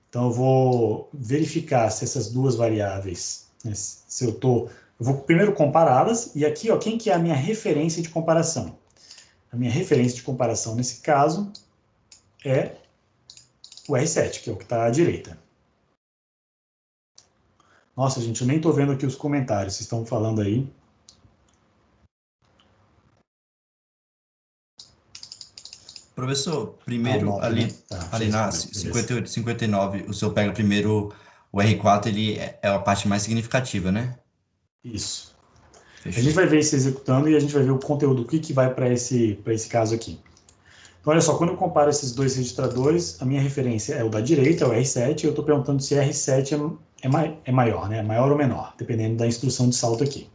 [SPEAKER 1] Então, eu vou verificar se essas duas variáveis, né, eu vou primeiro compará-las, e aqui, ó, quem que é a minha referência de comparação? A minha referência de comparação, nesse caso, é o R7, que é o que está à direita. Nossa, gente, eu nem estou vendo aqui os comentários, vocês estão falando aí.
[SPEAKER 4] Professor, primeiro,
[SPEAKER 1] nota,
[SPEAKER 4] ali,
[SPEAKER 1] né? Tá,
[SPEAKER 4] ali na 58, 59, o senhor pega primeiro o R4, ele é a parte mais significativa, né?
[SPEAKER 1] Isso.
[SPEAKER 4] Fechou.
[SPEAKER 1] A gente vai ver isso executando e a gente vai ver o conteúdo, o que vai para esse caso aqui. Então, olha só, quando eu comparo esses dois registradores, a minha referência é o da direita, é o R7, e eu estou perguntando se R7 é maior, né? Maior ou menor, dependendo da instrução de salto aqui.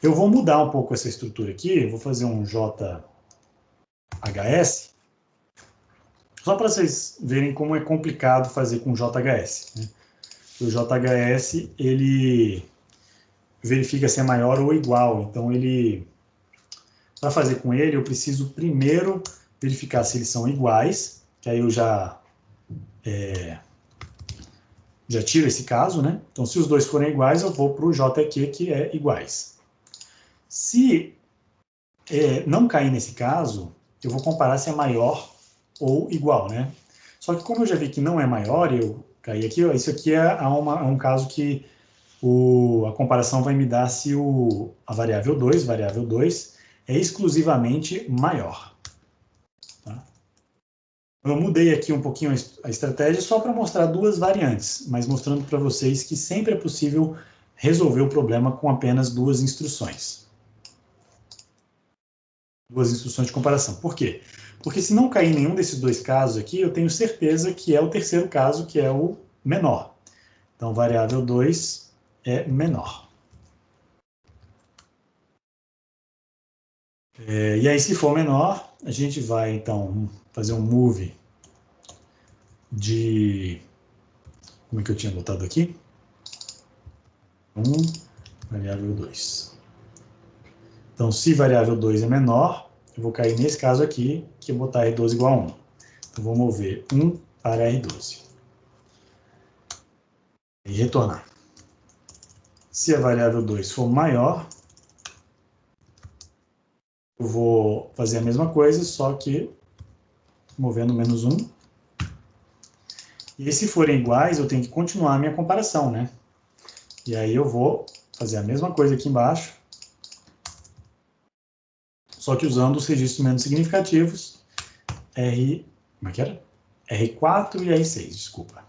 [SPEAKER 1] Eu vou mudar um pouco essa estrutura aqui, vou fazer um JHS, só para vocês verem como é complicado fazer com JHS, né? O JHS, ele verifica se é maior ou igual, então para fazer com ele, eu preciso primeiro verificar se eles são iguais, que aí eu já já tiro esse caso, né? Então, se os dois forem iguais, eu vou para o JQ, que é iguais. Se não cair nesse caso, eu vou comparar se é maior ou igual, né? Só que como eu já vi que não é maior, eu caí aqui, ó, isso aqui é um caso que a comparação vai me dar se a variável 2 é exclusivamente maior. Tá? Eu mudei aqui um pouquinho a estratégia só para mostrar duas variantes, mas mostrando para vocês que sempre é possível resolver o problema com apenas duas instruções. Duas instruções de comparação. Por quê? Porque se não cair nenhum desses dois casos aqui, eu tenho certeza que é o terceiro caso, que é o menor. Então, variável 2 é menor. E aí, se for menor, a gente vai, então, fazer um move de... Como é que eu tinha botado aqui? 1, variável 2. Então, se variável 2 é menor, eu vou cair nesse caso aqui, que é botar R12 igual a 1. Então, vou mover 1 para R12. E retornar. Se a variável 2 for maior, eu vou fazer a mesma coisa, só que movendo menos 1. E se forem iguais, eu tenho que continuar a minha comparação, né? E aí eu vou fazer a mesma coisa aqui embaixo, só que usando os registros menos significativos, como é que era? R4 e R6, desculpa.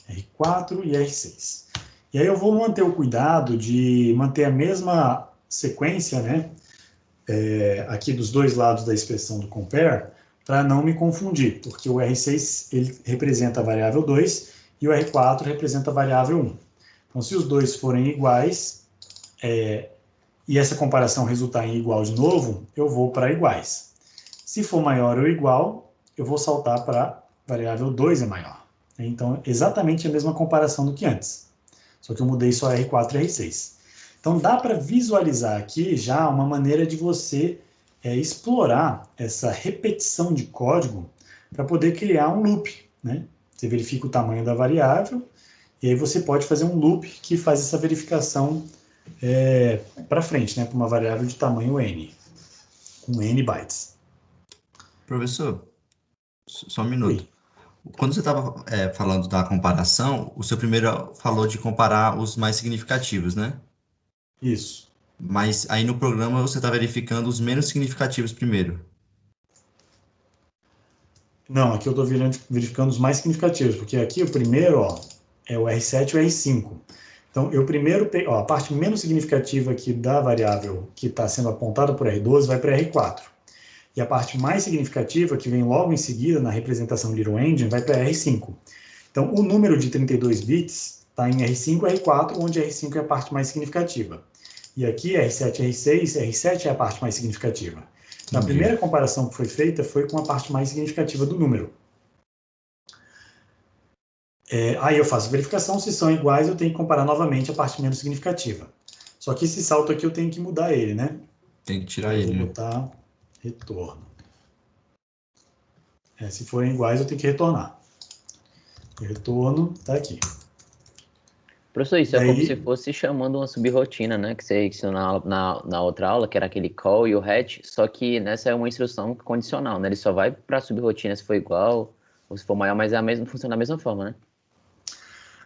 [SPEAKER 1] R4 e R6. E aí eu vou manter o cuidado de manter a mesma sequência, né? Aqui dos dois lados da expressão do compare, para não me confundir, porque o R6 ele representa a variável 2 e o R4 representa a variável 1. Então, se os dois forem iguais, e essa comparação resultar em igual de novo, eu vou para iguais. Se for maior ou igual, eu vou saltar para variável 2 é maior. Então, exatamente a mesma comparação do que antes. Só que eu mudei só R4 e R6. Então, dá para visualizar aqui já uma maneira de você explorar essa repetição de código para poder criar um loop, né? Você verifica o tamanho da variável e aí você pode fazer um loop que faz essa verificação para frente, né? Para uma variável de tamanho n, com n bytes.
[SPEAKER 4] Professor, só um minuto. Quando você estava falando da comparação, o seu primeiro falou de comparar os mais significativos, né?
[SPEAKER 1] Isso.
[SPEAKER 4] Mas aí no programa você está verificando os menos significativos primeiro.
[SPEAKER 1] Não, aqui eu estou verificando os mais significativos, porque aqui o primeiro, ó, é o R7 e o R5. Então, eu primeiro pego, a parte menos significativa aqui da variável que está sendo apontada por R12 vai para R4. E a parte mais significativa, que vem logo em seguida na representação Little Engine, vai para R5. Então, o número de 32 bits está em R5 e R4, onde R5 é a parte mais significativa. E aqui, R7 e R6, R7 é a parte mais significativa. Então, a primeira comparação que foi feita foi com a parte mais significativa do número. Aí eu faço verificação, se são iguais, eu tenho que comparar novamente a parte menos significativa. Só que esse salto aqui eu tenho que mudar ele, né?
[SPEAKER 4] Tem que tirar
[SPEAKER 1] eu
[SPEAKER 4] ele.
[SPEAKER 1] Vou botar retorno. Se forem iguais, eu tenho que retornar. O retorno está aqui.
[SPEAKER 5] Professor, isso é como se fosse chamando uma subrotina, né? Que você ensinou na outra aula, que era aquele call e o hatch, só que nessa é uma instrução condicional, né? Ele só vai para a subrotina se for igual ou se for maior, mas funciona da mesma forma, né?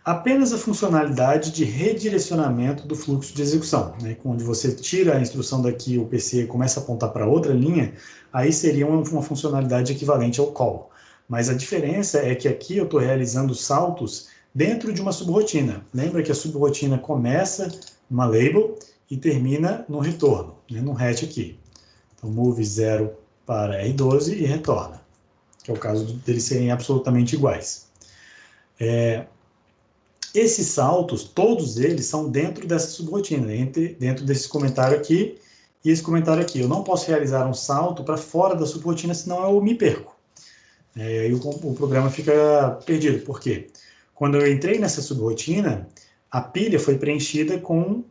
[SPEAKER 1] Apenas a funcionalidade de redirecionamento do fluxo de execução, né? Onde você tira a instrução daqui, o PC começa a apontar para outra linha, aí seria uma funcionalidade equivalente ao call. Mas a diferença é que aqui eu estou realizando saltos dentro de uma subrotina. Lembra que a subrotina começa numa label e termina no retorno, né? No hatch aqui. Então, move 0 para R12 e retorna, que é o caso deles serem absolutamente iguais. Esses saltos, todos eles são dentro dessa subrotina, dentro desse comentário aqui e esse comentário aqui. Eu não posso realizar um salto para fora da subrotina, senão eu me perco. Aí o programa fica perdido. Por quê? Quando eu entrei nessa subrotina, a pilha foi preenchida com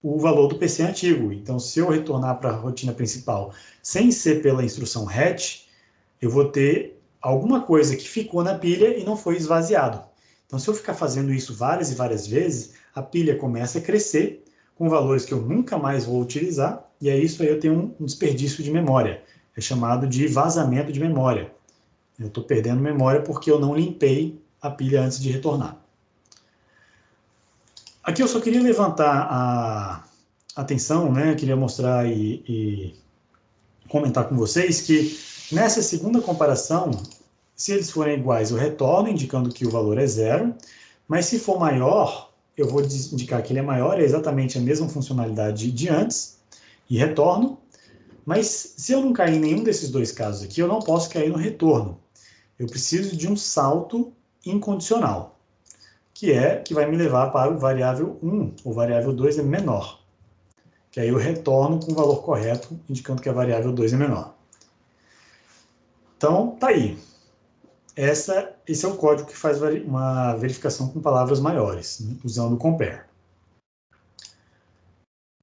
[SPEAKER 1] o valor do PC antigo. Então, se eu retornar para a rotina principal sem ser pela instrução hatch, eu vou ter alguma coisa que ficou na pilha e não foi esvaziado. Então, se eu ficar fazendo isso várias e várias vezes, a pilha começa a crescer com valores que eu nunca mais vou utilizar, e é isso aí eu tenho um desperdício de memória. É chamado de vazamento de memória. Eu estou perdendo memória porque eu não limpei a pilha antes de retornar. Aqui eu só queria levantar a atenção, né? Queria mostrar e comentar com vocês que nessa segunda comparação, se eles forem iguais, eu retorno, indicando que o valor é 0, mas se for maior, eu vou indicar que ele é maior, é exatamente a mesma funcionalidade de antes, e retorno. Mas se eu não cair em nenhum desses dois casos aqui, eu não posso cair no retorno. Eu preciso de um salto incondicional, que vai me levar para o variável 1, o variável 2 é menor. Que aí eu retorno com o valor correto, indicando que a variável 2 é menor. Então, tá aí. Esse é o código que faz uma verificação com palavras maiores, né, usando o compare.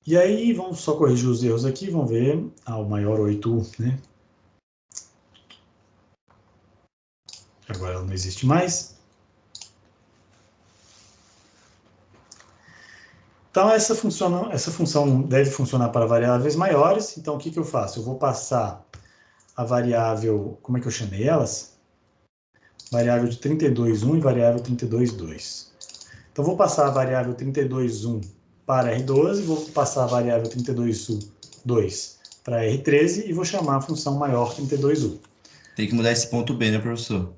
[SPEAKER 1] E aí, vamos só corrigir os erros aqui, vamos ver. O maior 8, né? Agora ela não existe mais. Então, essa função deve funcionar para variáveis maiores. Então, o que eu faço? Eu vou passar a variável, como é que eu chamei elas? Variável de 32,1 e variável 32,2. Então, vou passar a variável 32,1 para R12, vou passar a variável 32,2 para R13 e vou chamar a função maior 32,1.
[SPEAKER 4] Tem que mudar esse ponto B, né, professor?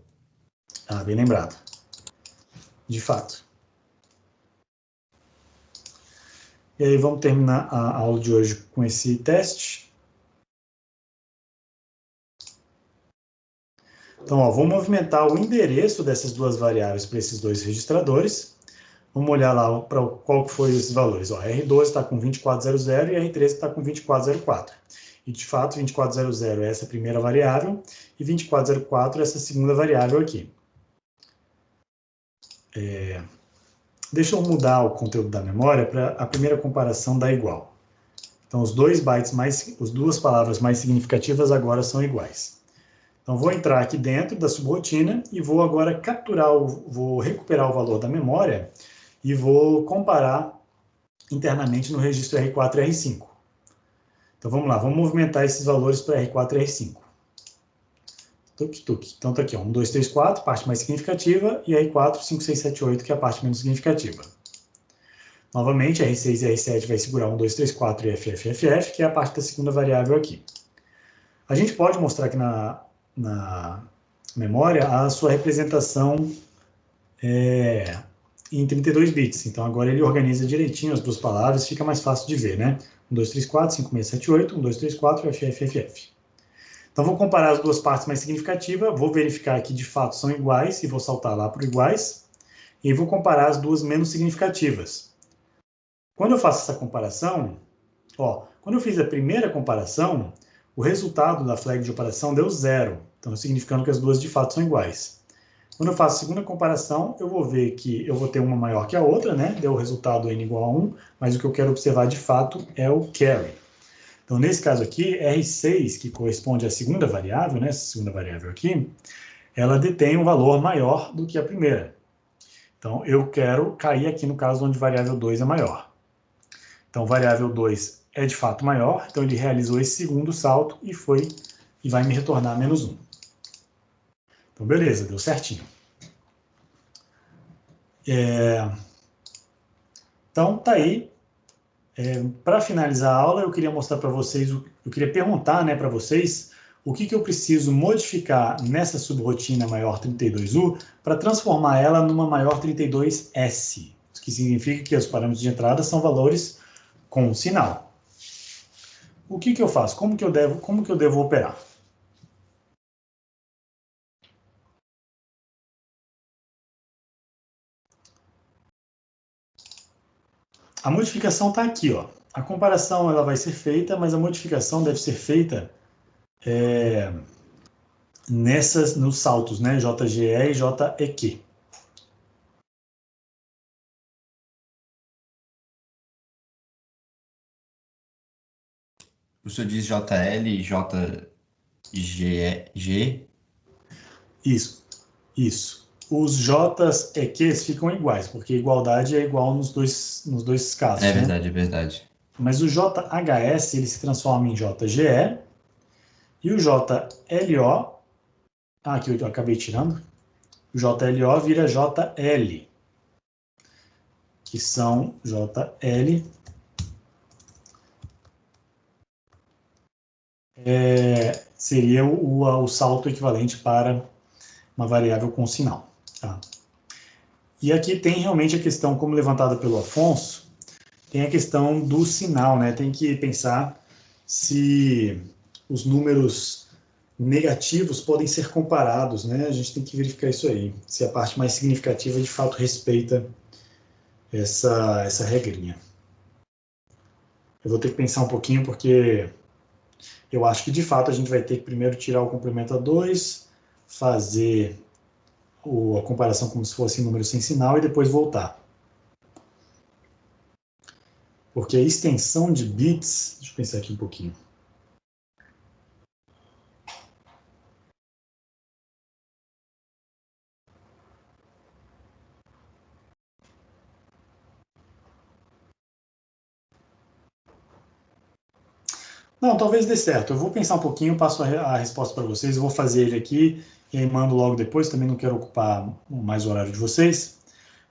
[SPEAKER 1] Bem lembrado. De fato. E aí, vamos terminar a aula de hoje com esse teste. Então, vou movimentar o endereço dessas duas variáveis para esses dois registradores. Vamos olhar lá para qual que foi esses valores. R12 está com 2400 e R13 está com 2404. E, de fato, 2400 é essa primeira variável e 2404 é essa segunda variável aqui. Deixa eu mudar o conteúdo da memória para a primeira comparação dar igual. Então, os dois bytes as duas palavras mais significativas agora são iguais. Então, vou entrar aqui dentro da subrotina e vou agora vou recuperar o valor da memória e vou comparar internamente no registro R4 e R5. Então, vamos lá, vamos movimentar esses valores para R4 e R5. Tuk-tuk. Então, tá aqui, 1, 2, 3, 4, parte mais significativa, e R4, 5, 6, 7, 8, que é a parte menos significativa. Novamente, R6 e R7 vai segurar 1, 2, 3, 4 e FF, que é a parte da segunda variável aqui. A gente pode mostrar aqui na memória a sua representação em 32 bits. Então, agora ele organiza direitinho as duas palavras, fica mais fácil de ver, né? 1, 2, 3, 4, 5, 6, 7, 8, 1, 2, 3, 4, FF. Então, vou comparar as duas partes mais significativas, vou verificar que de fato são iguais, e vou saltar lá para iguais, e vou comparar as duas menos significativas. Quando eu faço essa comparação, quando eu fiz a primeira comparação, o resultado da flag de operação deu 0, então significando que as duas de fato são iguais. Quando eu faço a segunda comparação, eu vou ver que eu vou ter uma maior que a outra, né? Deu o resultado n igual a 1, mas o que eu quero observar de fato é o carry. Então, nesse caso aqui, R6, que corresponde à segunda variável, né, essa segunda variável aqui, ela detém um valor maior do que a primeira. Então, eu quero cair aqui no caso onde variável 2 é maior. Então, variável 2 é de fato maior, então ele realizou esse segundo salto e vai me retornar menos 1. Então, beleza, deu certinho. Então, tá aí. Para finalizar a aula, eu queria mostrar para vocês, eu queria perguntar, né, para vocês o que eu preciso modificar nessa subrotina maior 32U para transformar ela numa maior 32S, o que significa que os parâmetros de entrada são valores com sinal. O que eu faço? Como que eu devo operar? A modificação está aqui, A comparação ela vai ser feita, mas a modificação deve ser feita nos saltos, né? JGE e JEQ.
[SPEAKER 4] O senhor diz JL e JG?
[SPEAKER 1] Isso. os J's e Q's ficam iguais, porque igualdade é igual nos dois casos.
[SPEAKER 4] É
[SPEAKER 1] né?
[SPEAKER 4] verdade, é verdade.
[SPEAKER 1] Mas o JHS ele se transforma em JGE e o JLO, aqui eu acabei tirando, o JLO vira JL, que são JL, seria o salto equivalente para uma variável com sinal. Tá? E aqui tem realmente a questão, como levantada pelo Afonso, tem a questão do sinal, né? Tem que pensar se os números negativos podem ser comparados, né? A gente tem que verificar isso aí, se a parte mais significativa de fato respeita essa regrinha. Eu vou ter que pensar um pouquinho, porque eu acho que de fato a gente vai ter que primeiro tirar o complemento a 2, fazer a comparação como se fosse número sem sinal e depois voltar. Porque a extensão de bits, deixa eu pensar aqui um pouquinho. Não, talvez dê certo. Eu vou pensar um pouquinho, passo a resposta para vocês, eu vou fazer ele aqui e aí mando logo depois, também não quero ocupar mais o horário de vocês,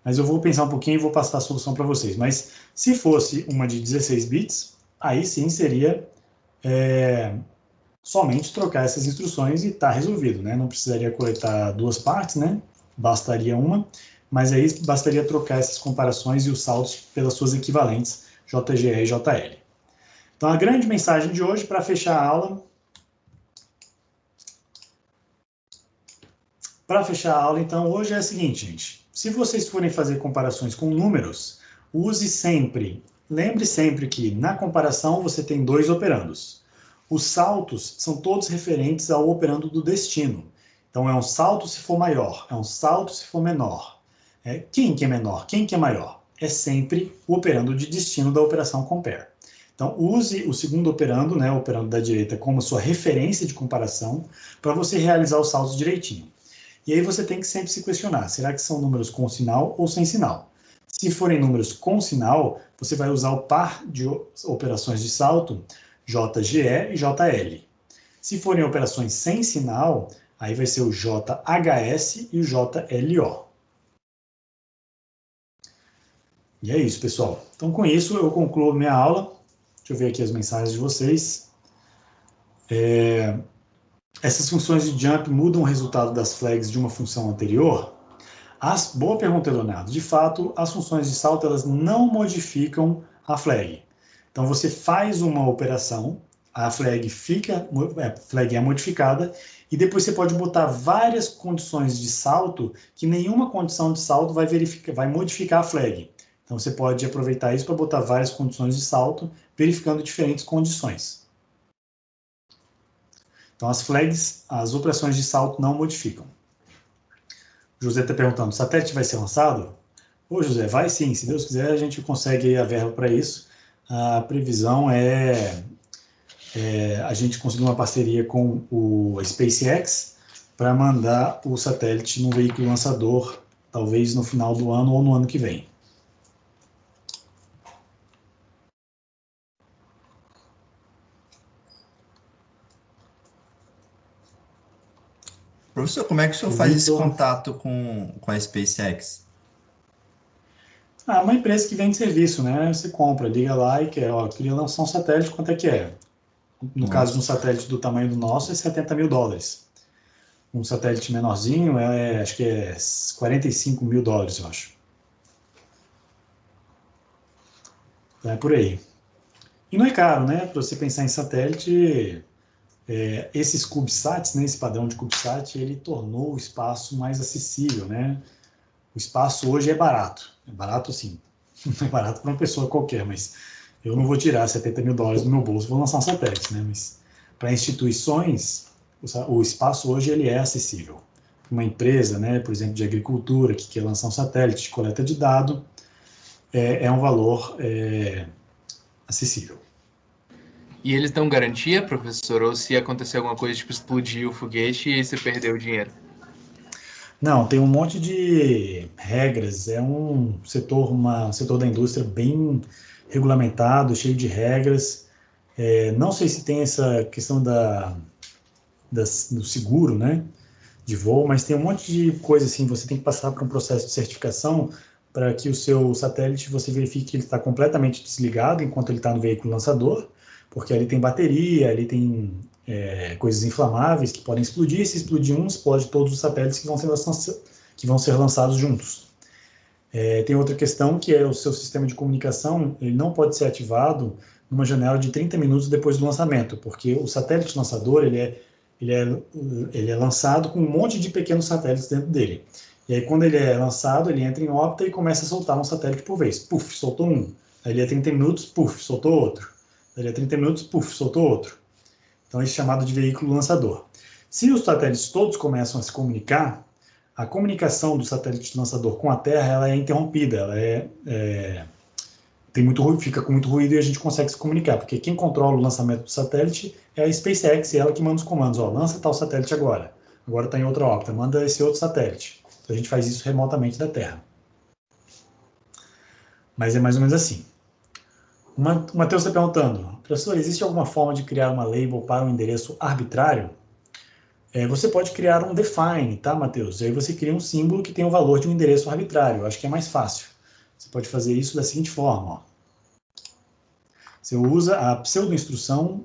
[SPEAKER 1] mas eu vou pensar um pouquinho e vou passar a solução para vocês. Mas se fosse uma de 16 bits, aí sim seria somente trocar essas instruções e está resolvido, né? Não precisaria coletar duas partes, né? Bastaria uma, mas aí bastaria trocar essas comparações e os saltos pelas suas equivalentes JGE e JL. Então, a grande mensagem de hoje, para fechar a aula... Para fechar a aula, então, hoje é a seguinte, gente. Se vocês forem fazer comparações com números, lembre sempre que na comparação você tem dois operandos. Os saltos são todos referentes ao operando do destino. Então, é um salto se for maior, é um salto se for menor. Quem que é menor? Quem que é maior? É sempre o operando de destino da operação compare. Então, use o segundo operando, né, o operando da direita, como sua referência de comparação para você realizar os saltos direitinho. E aí você tem que sempre se questionar, será que são números com sinal ou sem sinal? Se forem números com sinal, você vai usar o par de operações de salto, JGE e JL. Se forem operações sem sinal, aí vai ser o JHS e o JLO. E é isso, pessoal. Então, com isso, eu concluo minha aula. Deixa eu ver aqui as mensagens de vocês. Essas funções de jump mudam o resultado das flags de uma função anterior? Boa pergunta, Leonardo. De fato, as funções de salto elas não modificam a flag. Então, você faz uma operação, a flag é modificada, e depois você pode botar várias condições de salto, que nenhuma condição de salto vai modificar a flag. Então, você pode aproveitar isso para botar várias condições de salto, verificando diferentes condições. Então, as flags, as operações de salto não modificam. O José está perguntando, o satélite vai ser lançado? Ô, José, vai sim. Se Deus quiser, a gente consegue a verba para isso. A previsão é a gente conseguir uma parceria com a SpaceX para mandar o satélite num veículo lançador, talvez no final do ano ou no ano que vem.
[SPEAKER 4] Professor, como é que o senhor faz esse contato com a SpaceX?
[SPEAKER 1] Uma empresa que vende serviço, né? Você compra, liga lá e quer, queria lançar um satélite, quanto é que é? No caso de um satélite do tamanho do nosso, é $70 mil. Um satélite menorzinho, acho que é $45 mil, eu acho. Então é por aí. E não é caro, né? Para você pensar em satélite, esses CubeSats, né, esse padrão de CubeSat, ele tornou o espaço mais acessível, né? O espaço hoje é barato. É barato, sim. Não é barato para uma pessoa qualquer, mas eu não vou tirar $70 mil do meu bolso e vou lançar um satélite, né? Mas para instituições, o espaço hoje ele é acessível. Uma empresa, né, por exemplo, de agricultura, que quer lançar um satélite de coleta de dado, é um valor acessível.
[SPEAKER 6] E eles dão garantia, professor? Ou se acontecer alguma coisa, tipo explodir o foguete e aí você perdeu o dinheiro?
[SPEAKER 1] Não, tem um monte de regras. É um setor da indústria bem regulamentado, cheio de regras. Não sei se tem essa questão do seguro, né, de voo, mas tem um monte de coisa assim. Você tem que passar por um processo de certificação para que o seu satélite, você verifique que ele está completamente desligado enquanto ele está no veículo lançador, porque ali tem bateria, ali tem coisas inflamáveis que podem explodir. Se explodir um, explode todos os satélites que vão ser lançados juntos. Tem outra questão, que é o seu sistema de comunicação. Ele não pode ser ativado numa janela de 30 minutos depois do lançamento, porque o satélite lançador ele é lançado com um monte de pequenos satélites dentro dele. E aí, quando ele é lançado, ele entra em órbita e começa a soltar um satélite por vez. Puf, soltou um. Aí, a 30 minutos, puf, soltou outro. Aí, a 30 minutos, puf, soltou outro. Então, isso é chamado de veículo lançador. Se os satélites todos começam a se comunicar, a comunicação do satélite lançador com a Terra ela é interrompida, fica com muito ruído e a gente consegue se comunicar, porque quem controla o lançamento do satélite é a SpaceX, e ela que manda os comandos. Lança tal satélite agora está em outra órbita, manda esse outro satélite. Então, a gente faz isso remotamente da Terra. Mas é mais ou menos assim. O Matheus está perguntando: professor, existe alguma forma de criar uma label para um endereço arbitrário? Você pode criar um define, tá, Matheus? E aí você cria um símbolo que tem o valor de um endereço arbitrário. Eu acho que é mais fácil. Você pode fazer isso da seguinte forma. Você usa a pseudo-instrução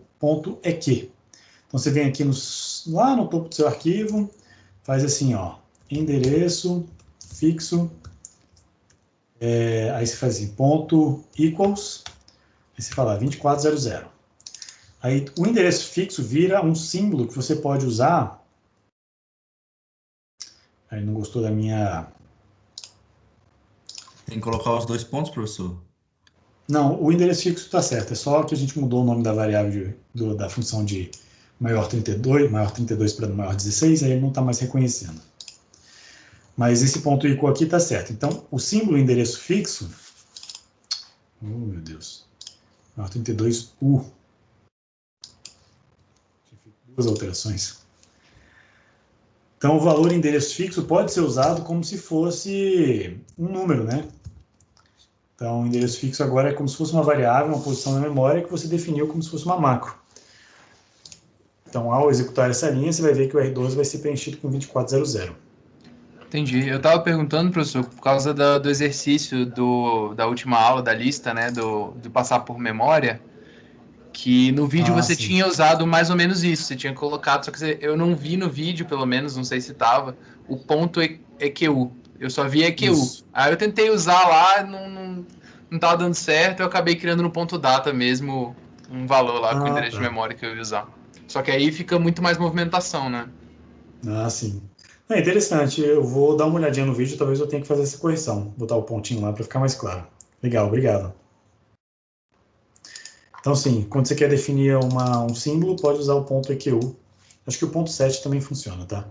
[SPEAKER 1] .eq. Então, você vem aqui lá no topo do seu arquivo, faz assim, endereço fixo, aí você faz assim, .equals, aí você fala 2400. Aí o endereço fixo vira um símbolo que você pode usar. Aí não gostou da minha...
[SPEAKER 4] Tem que colocar os 2 pontos, professor?
[SPEAKER 1] Não, o endereço fixo está certo. É só que a gente mudou o nome da variável da função de maior 32 para maior 16, aí ele não está mais reconhecendo. Mas esse ponto equal aqui está certo. Então, o símbolo endereço fixo... Oh, meu Deus. Maior 32U. Duas alterações. Então, o valor endereço fixo pode ser usado como se fosse um número, né? Então, o endereço fixo agora é como se fosse uma variável, uma posição na memória que você definiu como se fosse uma macro. Então, ao executar essa linha, você vai ver que o R12 vai ser preenchido com 2400.
[SPEAKER 6] Entendi. Eu estava perguntando, professor, por causa do exercício da última aula, da lista, né, do passar por memória, que no vídeo você
[SPEAKER 1] sim.
[SPEAKER 6] tinha usado mais ou menos isso, você tinha colocado, só que eu não vi no vídeo, pelo menos, não sei se estava, o ponto EQU. Eu só vi EQU.
[SPEAKER 1] Isso.
[SPEAKER 6] Aí eu tentei usar lá, não estava dando certo, eu acabei criando no ponto data mesmo um valor lá com o endereço de memória que eu ia usar. Só que aí fica muito mais movimentação, né?
[SPEAKER 1] Sim. É interessante. Eu vou dar uma olhadinha no vídeo, talvez eu tenha que fazer essa correção. Botar o pontinho lá para ficar mais claro. Legal, obrigado. Então, sim, quando você quer definir um símbolo, pode usar o ponto EQU. Acho que o ponto 7 também funciona, tá?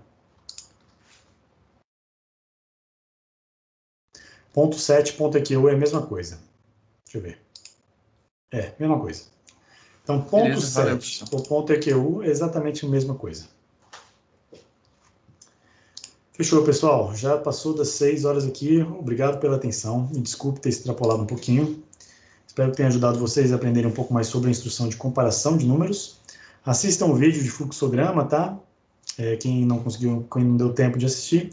[SPEAKER 1] Ponto 7, ponto EQU é a mesma coisa. Deixa eu ver. Mesma coisa. Então, ponto
[SPEAKER 6] Beleza,
[SPEAKER 1] 7 ou ponto EQU é exatamente a mesma coisa. Fechou, pessoal. Já passou das 6 horas aqui. Obrigado pela atenção. Me desculpe ter extrapolado um pouquinho. Espero que tenha ajudado vocês a aprenderem um pouco mais sobre a instrução de comparação de números. Assistam o vídeo de fluxograma, tá? Quem não deu tempo de assistir.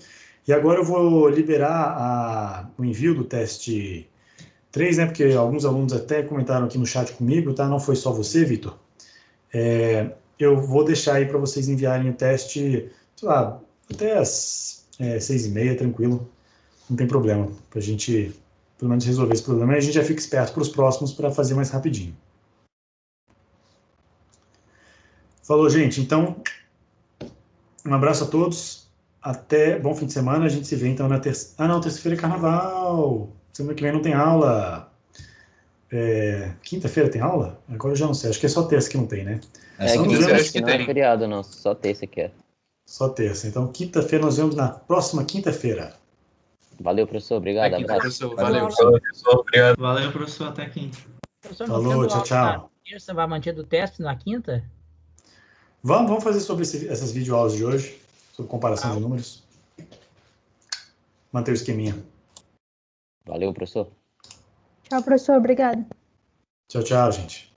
[SPEAKER 1] E agora eu vou liberar o envio do teste 3, né? Porque alguns alunos até comentaram aqui no chat comigo, tá? Não foi só você, Vitor. Eu vou deixar aí para vocês enviarem o teste, sei lá, até às 6h30, tranquilo. Não tem problema, para a gente pelo menos resolver esse problema, e a gente já fica esperto para os próximos para fazer mais rapidinho. Falou, gente. Então, um abraço a todos. Bom fim de semana. A gente se vê então na terça. Não, terça-feira é carnaval. Semana que vem não tem aula. Quinta-feira tem aula? Agora eu já não sei. Acho que é só terça que não tem, né?
[SPEAKER 5] Quinta-feira que não é feriado, não. Só terça que é.
[SPEAKER 1] Só terça. Então, quinta-feira nós vemos na próxima quinta-feira.
[SPEAKER 5] Valeu, professor. Obrigado. Abraço.
[SPEAKER 6] Professor. Valeu, professor. Obrigado.
[SPEAKER 2] Valeu, professor. Até quinta. Professor,
[SPEAKER 1] falou, tchau, tchau.
[SPEAKER 2] Você vai manter do teste na quinta?
[SPEAKER 1] Vamos fazer sobre essas videoaulas de hoje, sobre comparação de números. manter o esqueminha.
[SPEAKER 5] Valeu, professor.
[SPEAKER 7] Tchau, professor. Obrigada.
[SPEAKER 1] Tchau, tchau, gente.